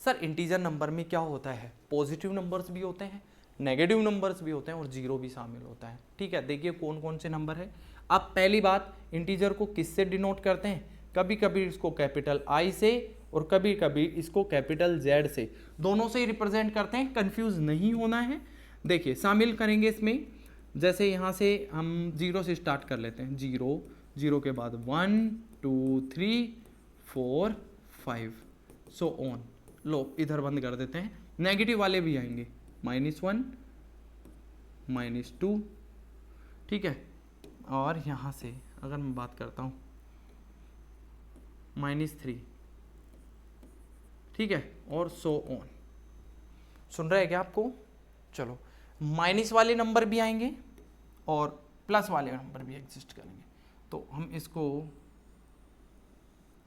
सर इंटीजर नंबर में क्या होता है, पॉजिटिव नंबर्स भी होते हैं, नेगेटिव नंबर्स भी होते हैं और 0 भी शामिल होता है, ठीक है। देखिए कौन कौन से नंबर है। अब पहली बात, इंटीजर को किससे डिनोट करते हैं, कभी कभी इसको कैपिटल I से और कभी कभी इसको कैपिटल Z से, दोनों से ही रिप्रेजेंट करते हैं, कंफ्यूज नहीं होना है। देखिए शामिल करेंगे इसमें, जैसे यहाँ से हम 0 से स्टार्ट कर लेते हैं, 0, 0 के बाद 1 2 3 4 5 सो ऑन। लो इधर बंद कर देते हैं, नेगेटिव वाले भी आएंगे, -1 -2, ठीक है। और यहाँ से अगर मैं बात करता हूँ -3, ठीक है, और सो ऑन। सुन रहे हैं क्या आपको, चलो माइनस वाले नंबर भी आएंगे और प्लस वाले नंबर भी एग्जिस्ट करेंगे, तो हम इसको,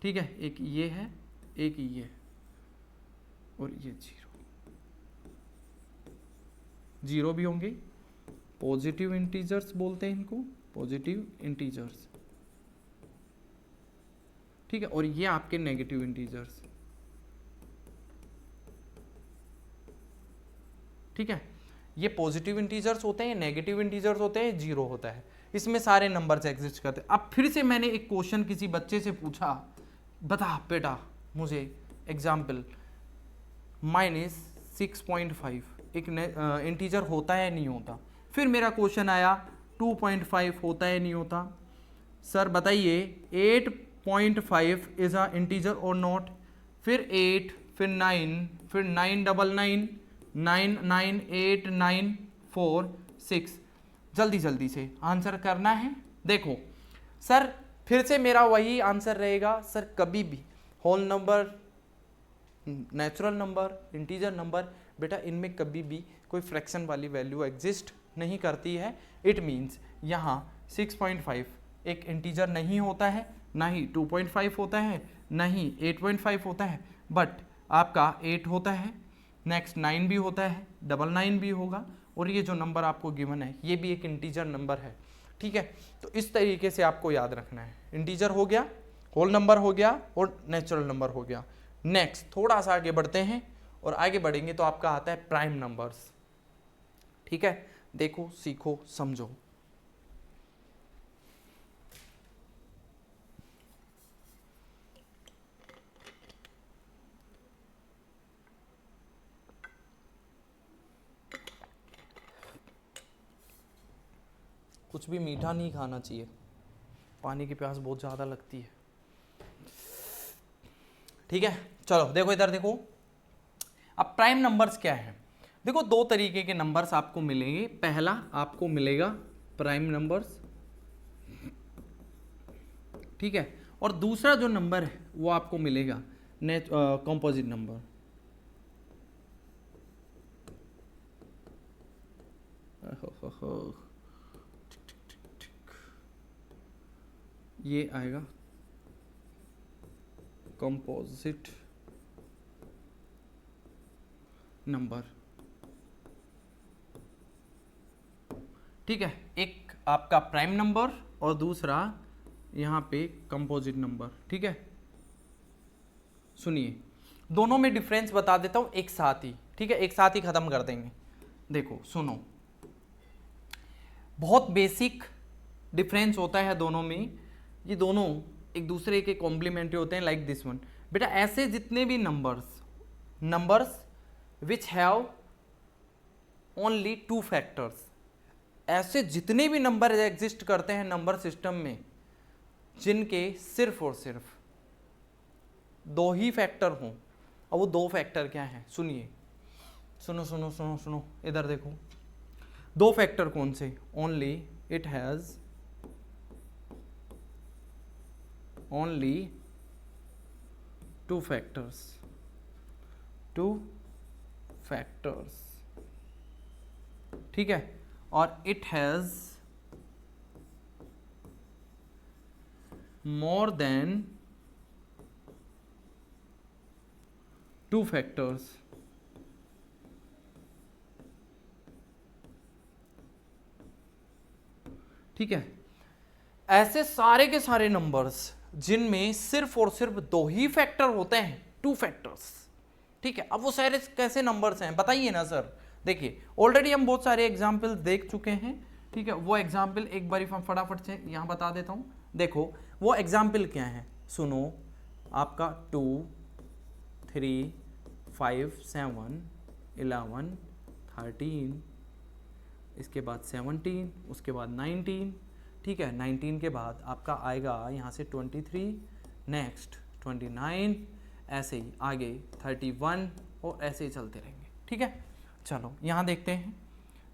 ठीक है, एक ये है, एक ये है, और ये 0 भी होंगे, पॉजिटिव इंटीजर्स बोलते हैं इनको, पॉजिटिव इंटीजर्स, ठीक है। और ये आपके नेगेटिव इंटीजर्स, ठीक है। ये पॉजिटिव इंटीजर्स होते हैं, नेगेटिव इंटीजर्स होते हैं, 0 होता है, इसमें सारे नंबर्स एग्जिस्ट करते हैं। अब फिर से मैंने एक क्वेश्चन किसी बच्चे से पूछा, बता बेटा मुझे एग्जाम्पल, -6.5 एक इंटीजर होता है नहीं होता। फिर मेरा क्वेश्चन आया 2.5 होता है नहीं होता। सर बताइए 8.5 इज अ इंटीजर और नॉट, फिर 8, फिर 9, फिर 999, 99894 जल्दी जल्दी से आंसर करना है। देखो सर फिर से मेरा वही आंसर रहेगा, सर कभी भी whole number, natural number, integer number, बेटा इनमें कभी भी कोई फ्रैक्शन वाली वैल्यू एग्जिस्ट नहीं करती है। इट मीन्स यहाँ 6.5 एक इंटीजर नहीं होता है, ना ही 2.5 होता है, ना ही 8.5 होता है, बट आपका 8 होता है, नेक्स्ट 9 भी होता है, 99 भी होगा, और ये जो नंबर आपको गिवन है ये भी एक इंटीजर नंबर है, ठीक है। तो इस तरीके से आपको याद रखना है, इंटीजर हो गया, होल नंबर हो गया और नेचुरल नंबर हो गया। नेक्स्ट थोड़ा सा आगे बढ़ते हैं, और आगे बढ़ेंगे तो आपका आता है प्राइम नंबर्स, ठीक है। देखो सीखो समझो। कुछ भी मीठा नहीं खाना चाहिए, पानी की प्यास बहुत ज़्यादा लगती है, ठीक है। चलो देखो इधर देखो, अब प्राइम नंबर्स क्या है। देखो दो तरीके के नंबर्स आपको मिलेंगे, पहला आपको मिलेगा प्राइम नंबर्स, ठीक है, और दूसरा जो नंबर है वो आपको मिलेगा कंपोजिट नंबर, ये आएगा कंपोजिट नंबर। ठीक है, एक आपका प्राइम नंबर और दूसरा यहाँ पे कंपोजिट नंबर। ठीक है, सुनिए दोनों में डिफरेंस बता देता हूँ एक साथ ही। ठीक है, एक साथ ही खत्म कर देंगे। देखो सुनो, बहुत बेसिक डिफरेंस होता है दोनों में। ये दोनों एक दूसरे के कॉम्प्लीमेंट्री होते हैं, लाइक दिस वन। बेटा ऐसे जितने भी numbers which have only 2 factors, ऐसे जितने भी नंबर एग्जिस्ट करते हैं नंबर सिस्टम में जिनके सिर्फ और सिर्फ 2 ही फैक्टर हों। अब वो 2 फैक्टर क्या हैं, सुनिए, सुनो सुनो सुनो सुनो, इधर देखो। 2 फैक्टर कौन से? Only it has only 2 factors, 2 factors. ठीक है, और it has more than 2 factors. ठीक है, ऐसे सारे के सारे नंबर्स जिनमें सिर्फ और सिर्फ 2 ही फैक्टर होते हैं, 2 फैक्टर्स। ठीक है, अब वो सारे कैसे नंबर्स हैं बताइए ना सर। देखिए ऑलरेडी हम बहुत सारे एग्जाम्पल देख चुके हैं। ठीक है, वो एग्जाम्पल एक बार फटाफट से यहाँ बता देता हूँ। देखो वो एग्जाम्पल क्या है, सुनो। आपका 2, 3, 5, 7, 11, 13, इसके बाद 17, उसके बाद 19। ठीक है, 19 के बाद आपका आएगा यहाँ से 23, नेक्स्ट 29, ऐसे ही आगे 31 और ऐसे ही चलते रहेंगे। ठीक है, चलो यहाँ देखते हैं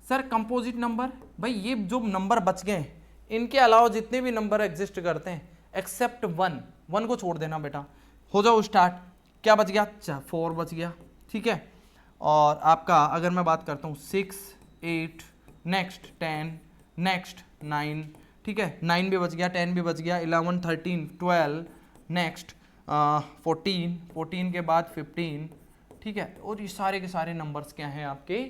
सर कंपोजिट नंबर। भाई ये जो नंबर बच गए इनके अलावा जितने भी नंबर एग्जिस्ट करते हैं एक्सेप्ट 1 को छोड़ देना बेटा। हो जाओ स्टार्ट। क्या बच गया? 4 बच गया। ठीक है, और आपका अगर मैं बात करता हूँ 6, 8, नेक्स्ट 10, नेक्स्ट 9। ठीक है, 9 भी बच गया, 10 भी बच गया, 11, 13, 12, नेक्स्ट 14 के बाद 15। ठीक है, और ये सारे के सारे नंबर्स क्या हैं आपके?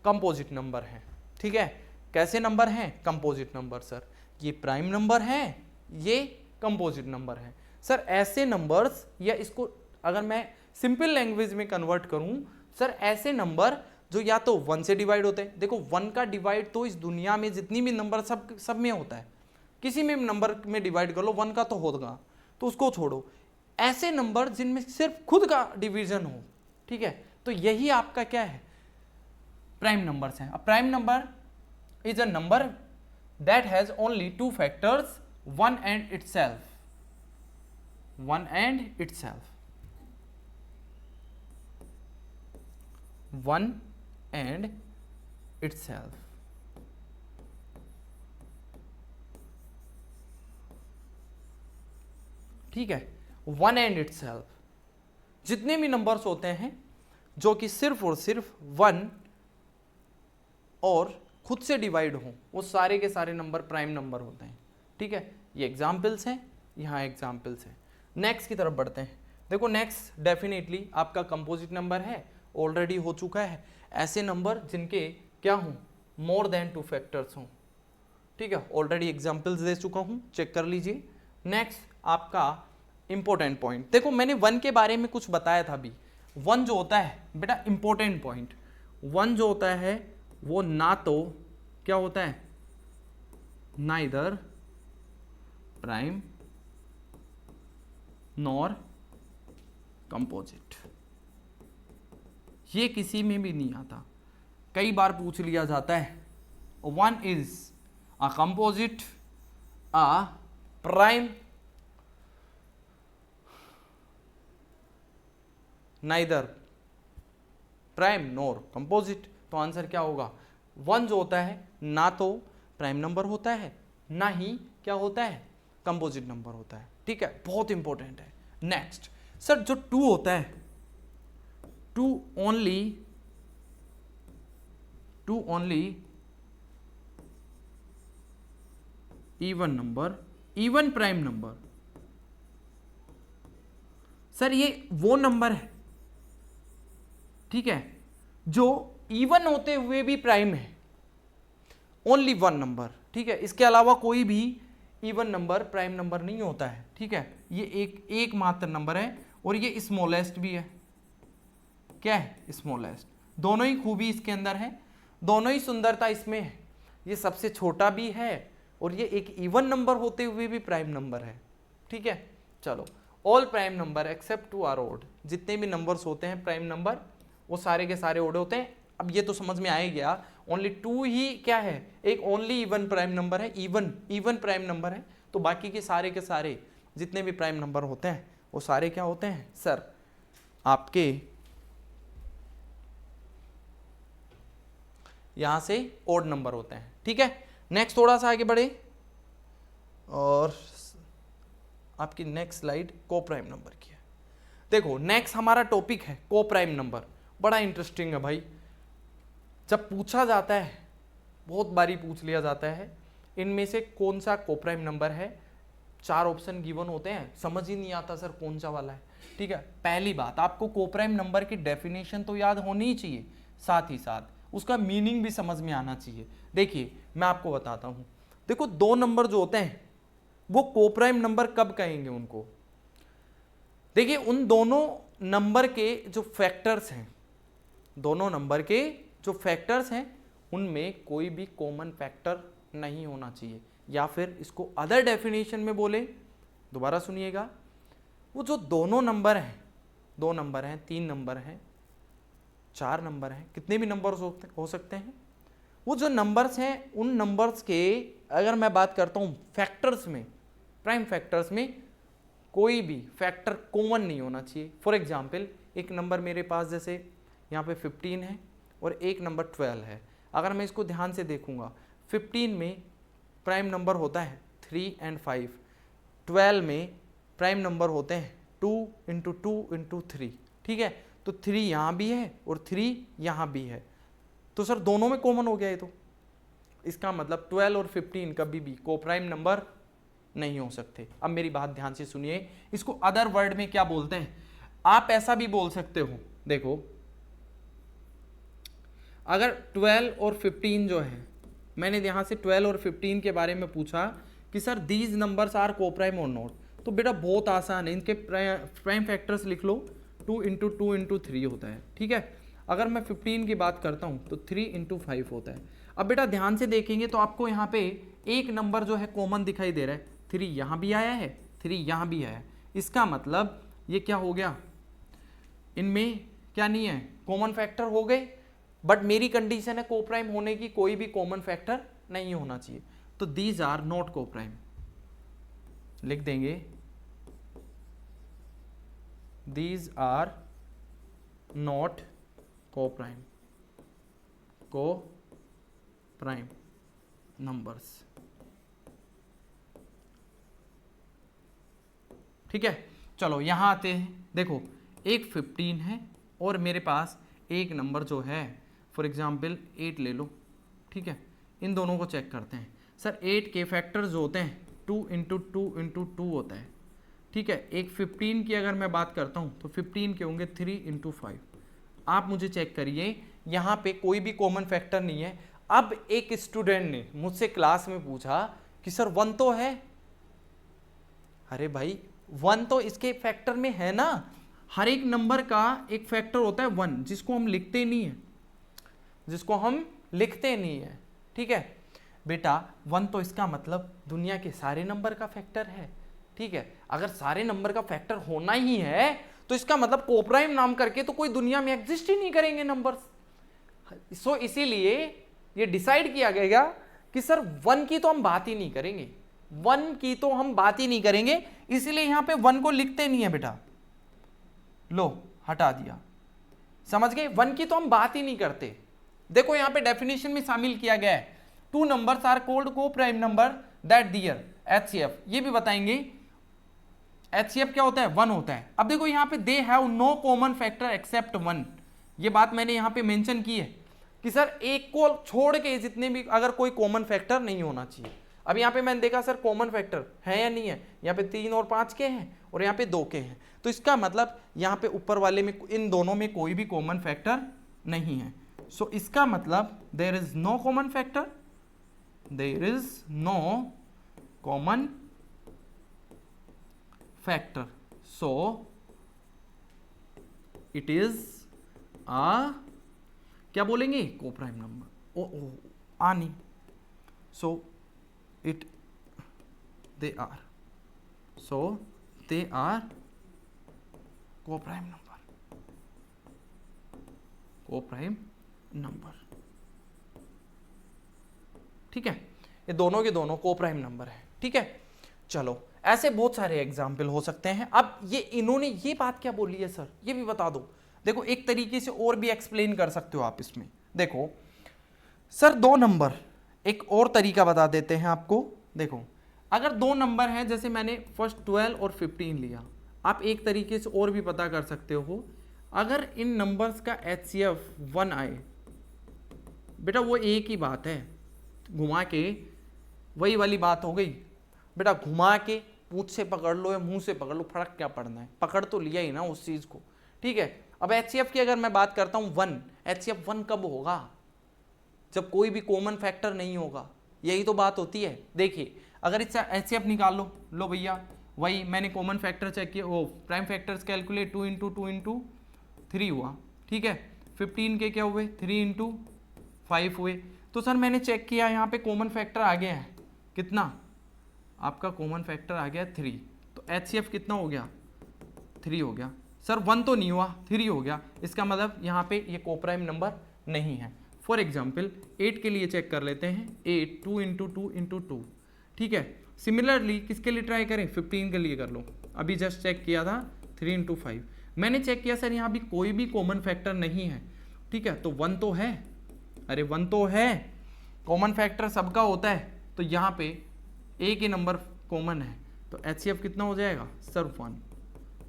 कंपोजिट नंबर हैं। ठीक है, कैसे नंबर हैं? Composite number. सर ये प्राइम नंबर हैं, ये कंपोजिट नंबर हैं। सर ऐसे नंबर्स, या इसको अगर मैं सिंपल लैंग्वेज में कन्वर्ट करूं, सर ऐसे नंबर जो या तो 1 से डिवाइड होते हैं। देखो 1 का डिवाइड तो इस दुनिया में जितनी भी नंबर सब में होता है, किसी में नंबर में डिवाइड कर लो 1 का तो होगा, तो उसको छोड़ो। ऐसे नंबर जिनमें सिर्फ खुद का डिवीजन हो। ठीक है, तो यही आपका क्या है? प्राइम नंबर्स हैं। अब prime number is a number that has only 2 factors, 1 and itself, 1 and itself, 1 and itself। ठीक है, 1 and itself। जितने भी नंबर्स होते हैं जो कि सिर्फ और सिर्फ 1 और खुद से डिवाइड हो, वो सारे के सारे नंबर प्राइम नंबर होते हैं। ठीक है, ये एग्जाम्पल्स हैं, यहाँ एग्जाम्पल्स हैं। नेक्स्ट की तरफ बढ़ते हैं। देखो नेक्स्ट डेफिनेटली आपका कंपोजिट नंबर है, ऑलरेडी हो चुका है। ऐसे नंबर जिनके क्या हों? मोर देन 2 फैक्टर्स हों। ठीक है, ऑलरेडी एग्जाम्पल्स दे चुका हूँ, चेक कर लीजिए। नेक्स्ट आपका इंपॉर्टेंट पॉइंट, देखो मैंने 1 के बारे में कुछ बताया था अभी। 1 जो होता है बेटा, इंपॉर्टेंट पॉइंट, 1 जो होता है वो ना तो क्या होता है? Neither prime nor composite. ये किसी में भी नहीं आता। कई बार पूछ लिया जाता है 1 is a composite, a prime, neither prime nor composite. तो आंसर क्या होगा? 1 जो होता है ना तो प्राइम नंबर होता है, ना ही क्या होता है? कंपोजिट नंबर होता है। ठीक है, बहुत इंपॉर्टेंट है। नेक्स्ट सर जो 2 होता है, 2 only even number even prime number, sir ये वो नंबर है, ठीक है, जो इवन होते हुए भी प्राइम है, ओनली वन नंबर, ठीक है, इसके अलावा कोई भी इवन नंबर प्राइम नंबर नहीं होता है, ठीक है, ये एक मात्र नंबर है और ये स्मॉलेस्ट भी है, क्या है, स्मॉलेस्ट। दोनों ही खूबी इसके अंदर है, दोनों ही सुंदरता इसमें है, ये सबसे छोटा भी है और ये एक इवन नंबर होते हुए भी प्राइम नंबर है, ठीक है। चलो, all prime number except 2 are odd, जितने भी नंबर्स होते हैं प्राइम नंबर वो सारे के सारे ओड होते हैं। अब ये तो समझ में आ ही गया, ओनली 2 ही क्या है, एक ओनली इवन प्राइम नंबर है, इवन प्राइम नंबर है, तो बाकी के सारे जितने भी प्राइम नंबर होते हैं वो सारे क्या होते हैं सर, आपके यहां से ओड नंबर होते हैं, ठीक है। नेक्स्ट थोड़ा सा आगे बढ़े और आपकी नेक्स्ट स्लाइड को प्राइम नंबर की है। देखो नेक्स्ट हमारा टॉपिक है को प्राइम नंबर, बड़ा इंटरेस्टिंग है भाई। जब पूछा जाता है, बहुत बारी पूछ लिया जाता है, इनमें से कौन सा को प्राइम नंबर है, 4 ऑप्शन गिवन होते हैं, समझ ही नहीं आता सर कौन सा वाला है, ठीक है। पहली बात, आपको को प्राइम नंबर की डेफिनेशन तो याद होनी ही चाहिए, साथ ही साथ उसका मीनिंग भी समझ में आना चाहिए। देखिए मैं आपको बताता हूं, देखो 2 नंबर जो होते हैं वो को प्राइम नंबर कब कहेंगे उनको, देखिए उन दोनों नंबर के जो फैक्टर्स हैं, दोनों नंबर के जो फैक्टर्स हैं उनमें कोई भी कॉमन फैक्टर नहीं होना चाहिए, या फिर इसको अदर डेफिनेशन में बोले, दोबारा सुनिएगा, वो जो दोनों नंबर हैं, 2 नंबर हैं, 3 नंबर हैं, 4 नंबर हैं, कितने भी नंबर हो सकते हैं, वो जो नंबर्स हैं उन नंबर्स के अगर मैं बात करता हूँ फैक्टर्स में, प्राइम फैक्टर्स में कोई भी फैक्टर कॉमन नहीं होना चाहिए। फॉर एग्जाम्पल एक नंबर मेरे पास जैसे यहाँ पे 15 है और एक नंबर 12 है, अगर मैं इसको ध्यान से देखूंगा 15 में प्राइम नंबर होता है 3 और 5, 12 में प्राइम नंबर होते हैं 2 × 2 × 3, ठीक है, तो 3 यहाँ भी है और 3 यहाँ भी है, तो सर दोनों में कॉमन हो गया ये, तो इसका मतलब 12 और 15 कभी भी को प्राइम नंबर नहीं हो सकते। अब मेरी बात ध्यान से सुनिए, इसको अदर वर्ड में क्या बोलते हैं, आप ऐसा भी बोल सकते हो, देखो अगर 12 और 15 जो है, मैंने यहाँ से 12 और 15 के बारे में पूछा कि सर दीज नंबर्स आर को प्राइम और नॉट, तो बेटा बहुत आसान है, इनके प्राइम फैक्टर्स लिख लो, 2 × 2 × 3 होता है, ठीक है। अगर मैं 15 की बात करता हूँ तो 3 × 5 होता है। अब बेटा ध्यान से देखेंगे तो आपको यहाँ पे एक नंबर जो है कॉमन दिखाई दे रहा है, 3 यहाँ भी आया है, 3 यहाँ भी आया है, इसका मतलब ये क्या हो गया, इनमें क्या नहीं है, कॉमन फैक्टर हो गए, बट मेरी कंडीशन है को प्राइम होने की, कोई भी कॉमन फैक्टर नहीं होना चाहिए, तो दीज आर नॉट को प्राइम, लिख देंगे दीज आर नॉट को प्राइम नंबर्स, ठीक है। चलो यहां आते हैं, देखो एक 15 है और मेरे पास एक नंबर जो है फॉर एग्जाम्पल 8 ले लो, ठीक है, इन दोनों को चेक करते हैं। सर 8 के फैक्टर्स जो होते हैं 2 × 2 × 2 होता है, ठीक है। एक 15 की अगर मैं बात करता हूँ तो 15 के होंगे 3 × 5, आप मुझे चेक करिए यहाँ पे कोई भी कॉमन फैक्टर नहीं है। अब एक स्टूडेंट ने मुझसे क्लास में पूछा कि सर 1 तो है, अरे भाई 1 तो इसके फैक्टर में है ना, हर एक नंबर का एक फैक्टर होता है 1, जिसको हम लिखते नहीं है, ठीक है बेटा। 1 तो इसका मतलब दुनिया के सारे नंबर का फैक्टर है, ठीक है। अगर सारे नंबर का फैक्टर होना ही है तो इसका मतलब को प्राइम नाम करके तो कोई दुनिया में एग्जिस्ट ही नहीं करेंगे नंबर्स। सो इसीलिए ये डिसाइड किया गया कि सर 1 की तो हम बात ही नहीं करेंगे, इसलिए यहां पे 1 को लिखते नहीं है बेटा, लो हटा दिया, समझ गए, 1 की तो हम बात ही नहीं करते। देखो यहां पे डेफिनेशन में शामिल किया गया है 2 नंबर्स आर कॉल्ड को prime number that their HCF, ये भी बताएंगे HCF क्या होता है, 1 होता है। अब देखो यहां पे they have no common factor except 1, ये बात मैंने यहां पे मेंशन की है कि सर एक को छोड़ के जितने भी अगर कोई कॉमन फैक्टर नहीं होना चाहिए। अब यहाँ पे मैंने देखा सर कॉमन फैक्टर है या नहीं है, यहाँ पे 3 और 5 के हैं और यहाँ पे 2 के हैं, तो इसका मतलब यहाँ पे ऊपर वाले में इन दोनों में कोई भी कॉमन फैक्टर नहीं है। सो इसका मतलब there is no common factor, there is no common factor, so it is uh क्या बोलेंगे कोप्राइम नंबर, ओ आनी, so it they are coprime number, ठीक है, ये दोनों के दोनों कोप्राइम नंबर है, ठीक है। चलो ऐसे बहुत सारे एग्जाम्पल हो सकते हैं। अब ये इन्होंने ये बात क्या बोली है सर, ये भी बता दो। देखो एक तरीके से और भी एक्सप्लेन कर सकते हो आप इसमें। देखो सर 2 नंबर, एक और तरीका बता देते हैं आपको। देखो अगर 2 नंबर हैं, जैसे मैंने फर्स्ट 12 और 15 लिया, आप एक तरीके से और भी पता कर सकते हो, अगर इन नंबर्स का HCF 1 आए, बेटा वो एक ही बात है, घुमा के वही वाली बात हो गई बेटा, घुमा के पूंछ से पकड़ लो या मुंह से पकड़ लो, फर्क क्या पड़ना है, पकड़ तो लिया ही ना उस चीज को, ठीक है। अब HCF की अगर मैं बात करता हूं 1, HCF 1 कब होगा, जब कोई भी कॉमन फैक्टर नहीं होगा, यही तो बात होती है। देखिए अगर इससे HCF निकाल लो भैया, वही मैंने कॉमन फैक्टर चेक किया, वो प्राइम फैक्टर्स कैलकुलेट 2 × 2 × 3 हुआ, ठीक है। 15 के क्या हुए 3 × 5 हुए, तो सर मैंने चेक किया यहाँ पे कॉमन फैक्टर आ गया है, कितना आपका कॉमन फैक्टर आ गया 3, तो HCF कितना हो गया 3 हो गया। सर 1 तो नहीं हुआ, 3 हो गया, इसका मतलब यहाँ पे ये कोप्राइम नंबर नहीं है। फॉर एग्जाम्पल 8 के लिए चेक कर लेते हैं, 8 2 × 2 × 2, ठीक है। सिमिलरली किसके लिए ट्राई करें, 15 के लिए कर लो, अभी जस्ट चेक किया था 3 × 5, मैंने चेक किया सर यहाँ भी कोई भी कॉमन फैक्टर नहीं है, ठीक है, तो 1 तो है, अरे 1 तो है, कॉमन फैक्टर सबका होता है, तो यहाँ पे एक ही नंबर कॉमन है, तो HCF कितना हो जाएगा सर 1,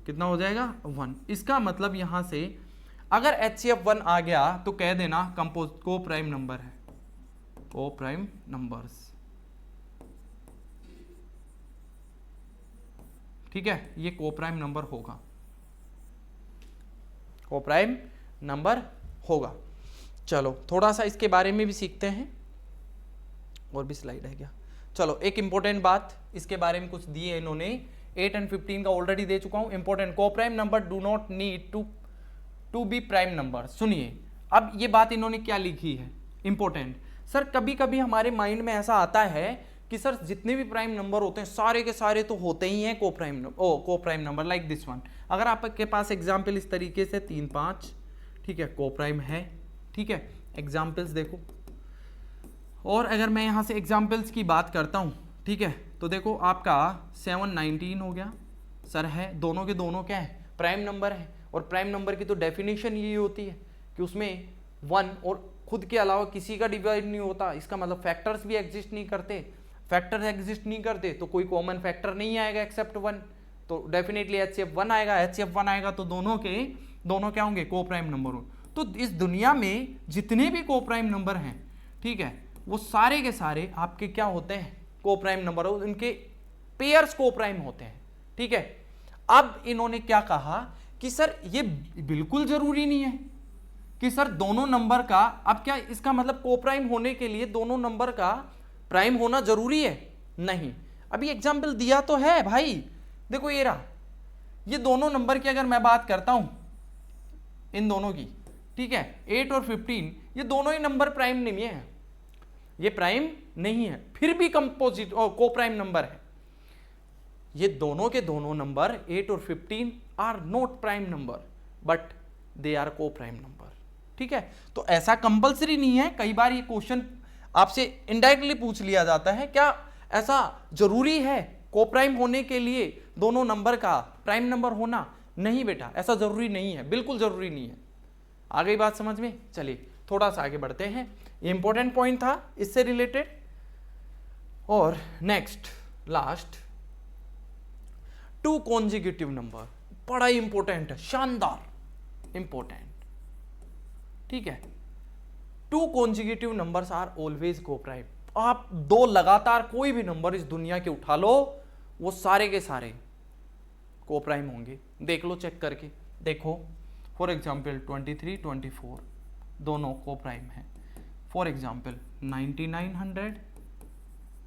कितना हो जाएगा 1। इसका मतलब यहाँ से अगर HCF 1 आ गया तो कह देना कंपोज कोप्राइम नंबर है, कोप्राइम नंबर्स, ठीक है, ये कोप्राइम नंबर होगा, कोप्राइम नंबर होगा। चलो थोड़ा सा इसके बारे में भी सीखते हैं, और भी स्लाइड है क्या, चलो एक इंपॉर्टेंट बात इसके बारे में कुछ दिए इन्होंने, 8 और 15 का ऑलरेडी दे चुका हूं। Important, coprime number do not need to be prime number. सुनिए अब ये बात इन्होंने क्या लिखी है, इंपॉर्टेंट। सर कभी कभी हमारे माइंड में ऐसा आता है कि सर जितने भी प्राइम नंबर होते हैं सारे के सारे तो होते ही हैं coprime number, like this one. अगर आपके पास एग्जाम्पल इस तरीके से 3 5, ठीक है, कोप्राइम है, ठीक है, एग्जाम्पल्स देखो। और अगर मैं यहाँ से एग्जाम्पल्स की बात करता हूँ, ठीक है, तो देखो आपका 7 19 हो गया, सर है, दोनों के दोनों क्या है प्राइम नंबर है, और प्राइम नंबर की तो डेफिनेशन यही होती है कि उसमें 1 और खुद के अलावा किसी का डिवाइड नहीं होता, इसका मतलब फैक्टर्स भी एग्जिस्ट नहीं करते, फैक्टर एग्जिस्ट नहीं करते तो कोई कॉमन फैक्टर नहीं आएगा एक्सेप्ट 1, तो डेफिनेटली HCF 1 आएगा, HCF 1 आएगा तो दोनों के दोनों क्या होंगे कोप्राइम नंबर हो। तो इस दुनिया में जितने भी कोप्राइम नंबर हैं, ठीक है, वो सारे के सारे आपके क्या होते हैं कोप्राइम नंबर, उनके पेयर्स कोप्राइम होते हैं, ठीक है। अब इन्होंने क्या कहा कि सर ये बिल्कुल जरूरी नहीं है कि सर दोनों नंबर का, अब क्या इसका मतलब कोप्राइम होने के लिए दोनों नंबर का प्राइम होना जरूरी है, नहीं। अभी एग्जाम्पल दिया तो है भाई, देखो ये रहा, ये दोनों नंबर की अगर मैं बात करता हूं इन दोनों की, ठीक है, 8 और 15, ये दोनों ही नंबर प्राइम नहीं है, ये प्राइम नहीं है, फिर भी कंपोजिट और कोप्राइम नंबर है। ये दोनों के दोनों नंबर 8 और 15 are not prime number but they are coprime number, ठीक है। तो ऐसा कंपल्सरी नहीं है, कई बार ये क्वेश्चन आपसे इनडायरेक्टली पूछ लिया जाता है, क्या ऐसा जरूरी है कोप्राइम होने के लिए दोनों नंबर का प्राइम नंबर होना? नहीं बेटा, ऐसा जरूरी नहीं है, बिल्कुल जरूरी नहीं है। आ गई बात समझ में? चलिए थोड़ा सा आगे बढ़ते हैं, ये इंपॉर्टेंट पॉइंट था इससे रिलेटेड। और नेक्स्ट लास्ट, 2 कॉन्जिक्यूटिव नंबर, बड़ा इंपॉर्टेंट है, शानदार इंपॉर्टेंट, ठीक है। 2 consecutive numbers are always coprime, आप दो लगातार कोई भी नंबर इस दुनिया के उठा लो, वो सारे के सारे को प्राइम होंगे। देख लो चेक करके, देखो फॉर एग्जाम्पल 23, 24 दोनों को प्राइम है। फॉर एग्जाम्पल 9900,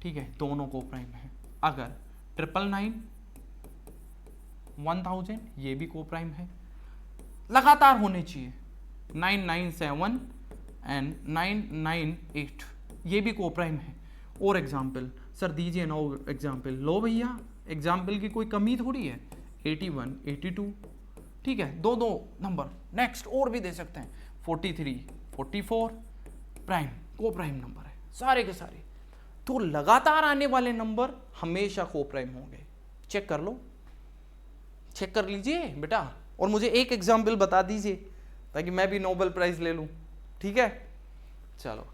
ठीक है, दोनों को प्राइम है। अगर 999, 1000 ये भी को प्राइम है। लगातार होने चाहिए 997 एंड 998 ये भी को प्राइम है। और एग्जाम्पल सर दीजिए ना एग्जाम्पल, लो भैया एग्जाम्पल की कोई कमी थोड़ी है। 81, 82, ठीक है, दो दो नंबर। नेक्स्ट और भी दे सकते हैं 43, 44 प्राइम, को प्राइम नंबर है सारे के सारे। तो लगातार आने वाले नंबर हमेशा को प्राइम होंगे। चेक कर लो, चेक कर लीजिए बेटा, और मुझे एक एग्जाम्पल बता दीजिए ताकि मैं भी नोबेल प्राइज ले लूं, ठीक है। चलो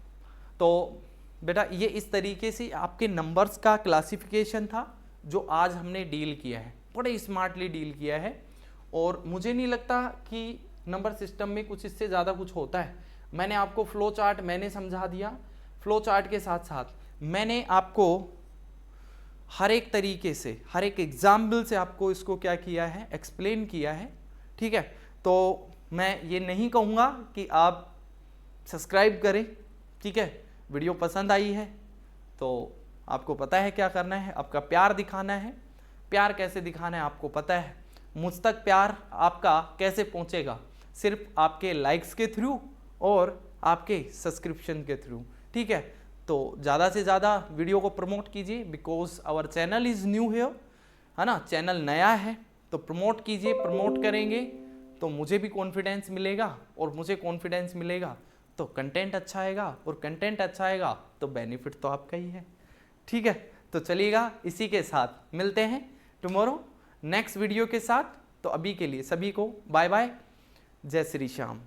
तो बेटा ये इस तरीके से आपके नंबर्स का क्लासिफिकेशन था जो आज हमने डील किया है, बड़े स्मार्टली डील किया है। और मुझे नहीं लगता कि नंबर सिस्टम में कुछ इससे ज़्यादा कुछ होता है। मैंने आपको फ्लो चार्ट मैंने समझा दिया, फ्लो चार्ट के साथ साथ मैंने आपको हर एक तरीके से, हर एक एग्जाम्पल से आपको इसको क्या किया है, एक्सप्लेन किया है, ठीक है। तो मैं ये नहीं कहूँगा कि आप सब्सक्राइब करें, ठीक है। वीडियो पसंद आई है तो आपको पता है क्या करना है, आपका प्यार दिखाना है। प्यार कैसे दिखाना है आपको पता है। मुझ तक प्यार आपका कैसे पहुंचेगा, सिर्फ आपके लाइक्स के थ्रू और आपके सब्सक्रिप्शन के थ्रू, ठीक है। तो ज़्यादा से ज़्यादा वीडियो को प्रमोट कीजिए, because our channel is new here, है ना, चैनल नया है। तो प्रमोट कीजिए, प्रमोट करेंगे तो मुझे भी कॉन्फिडेंस मिलेगा, और मुझे कॉन्फिडेंस मिलेगा तो कंटेंट अच्छा आएगा, और कंटेंट अच्छा आएगा तो बेनिफिट तो आपका ही है, ठीक है। तो चलिएगा, इसी के साथ मिलते हैं टुमारो नेक्स्ट वीडियो के साथ। तो अभी के लिए सभी को बाय बाय, जय श्री श्याम।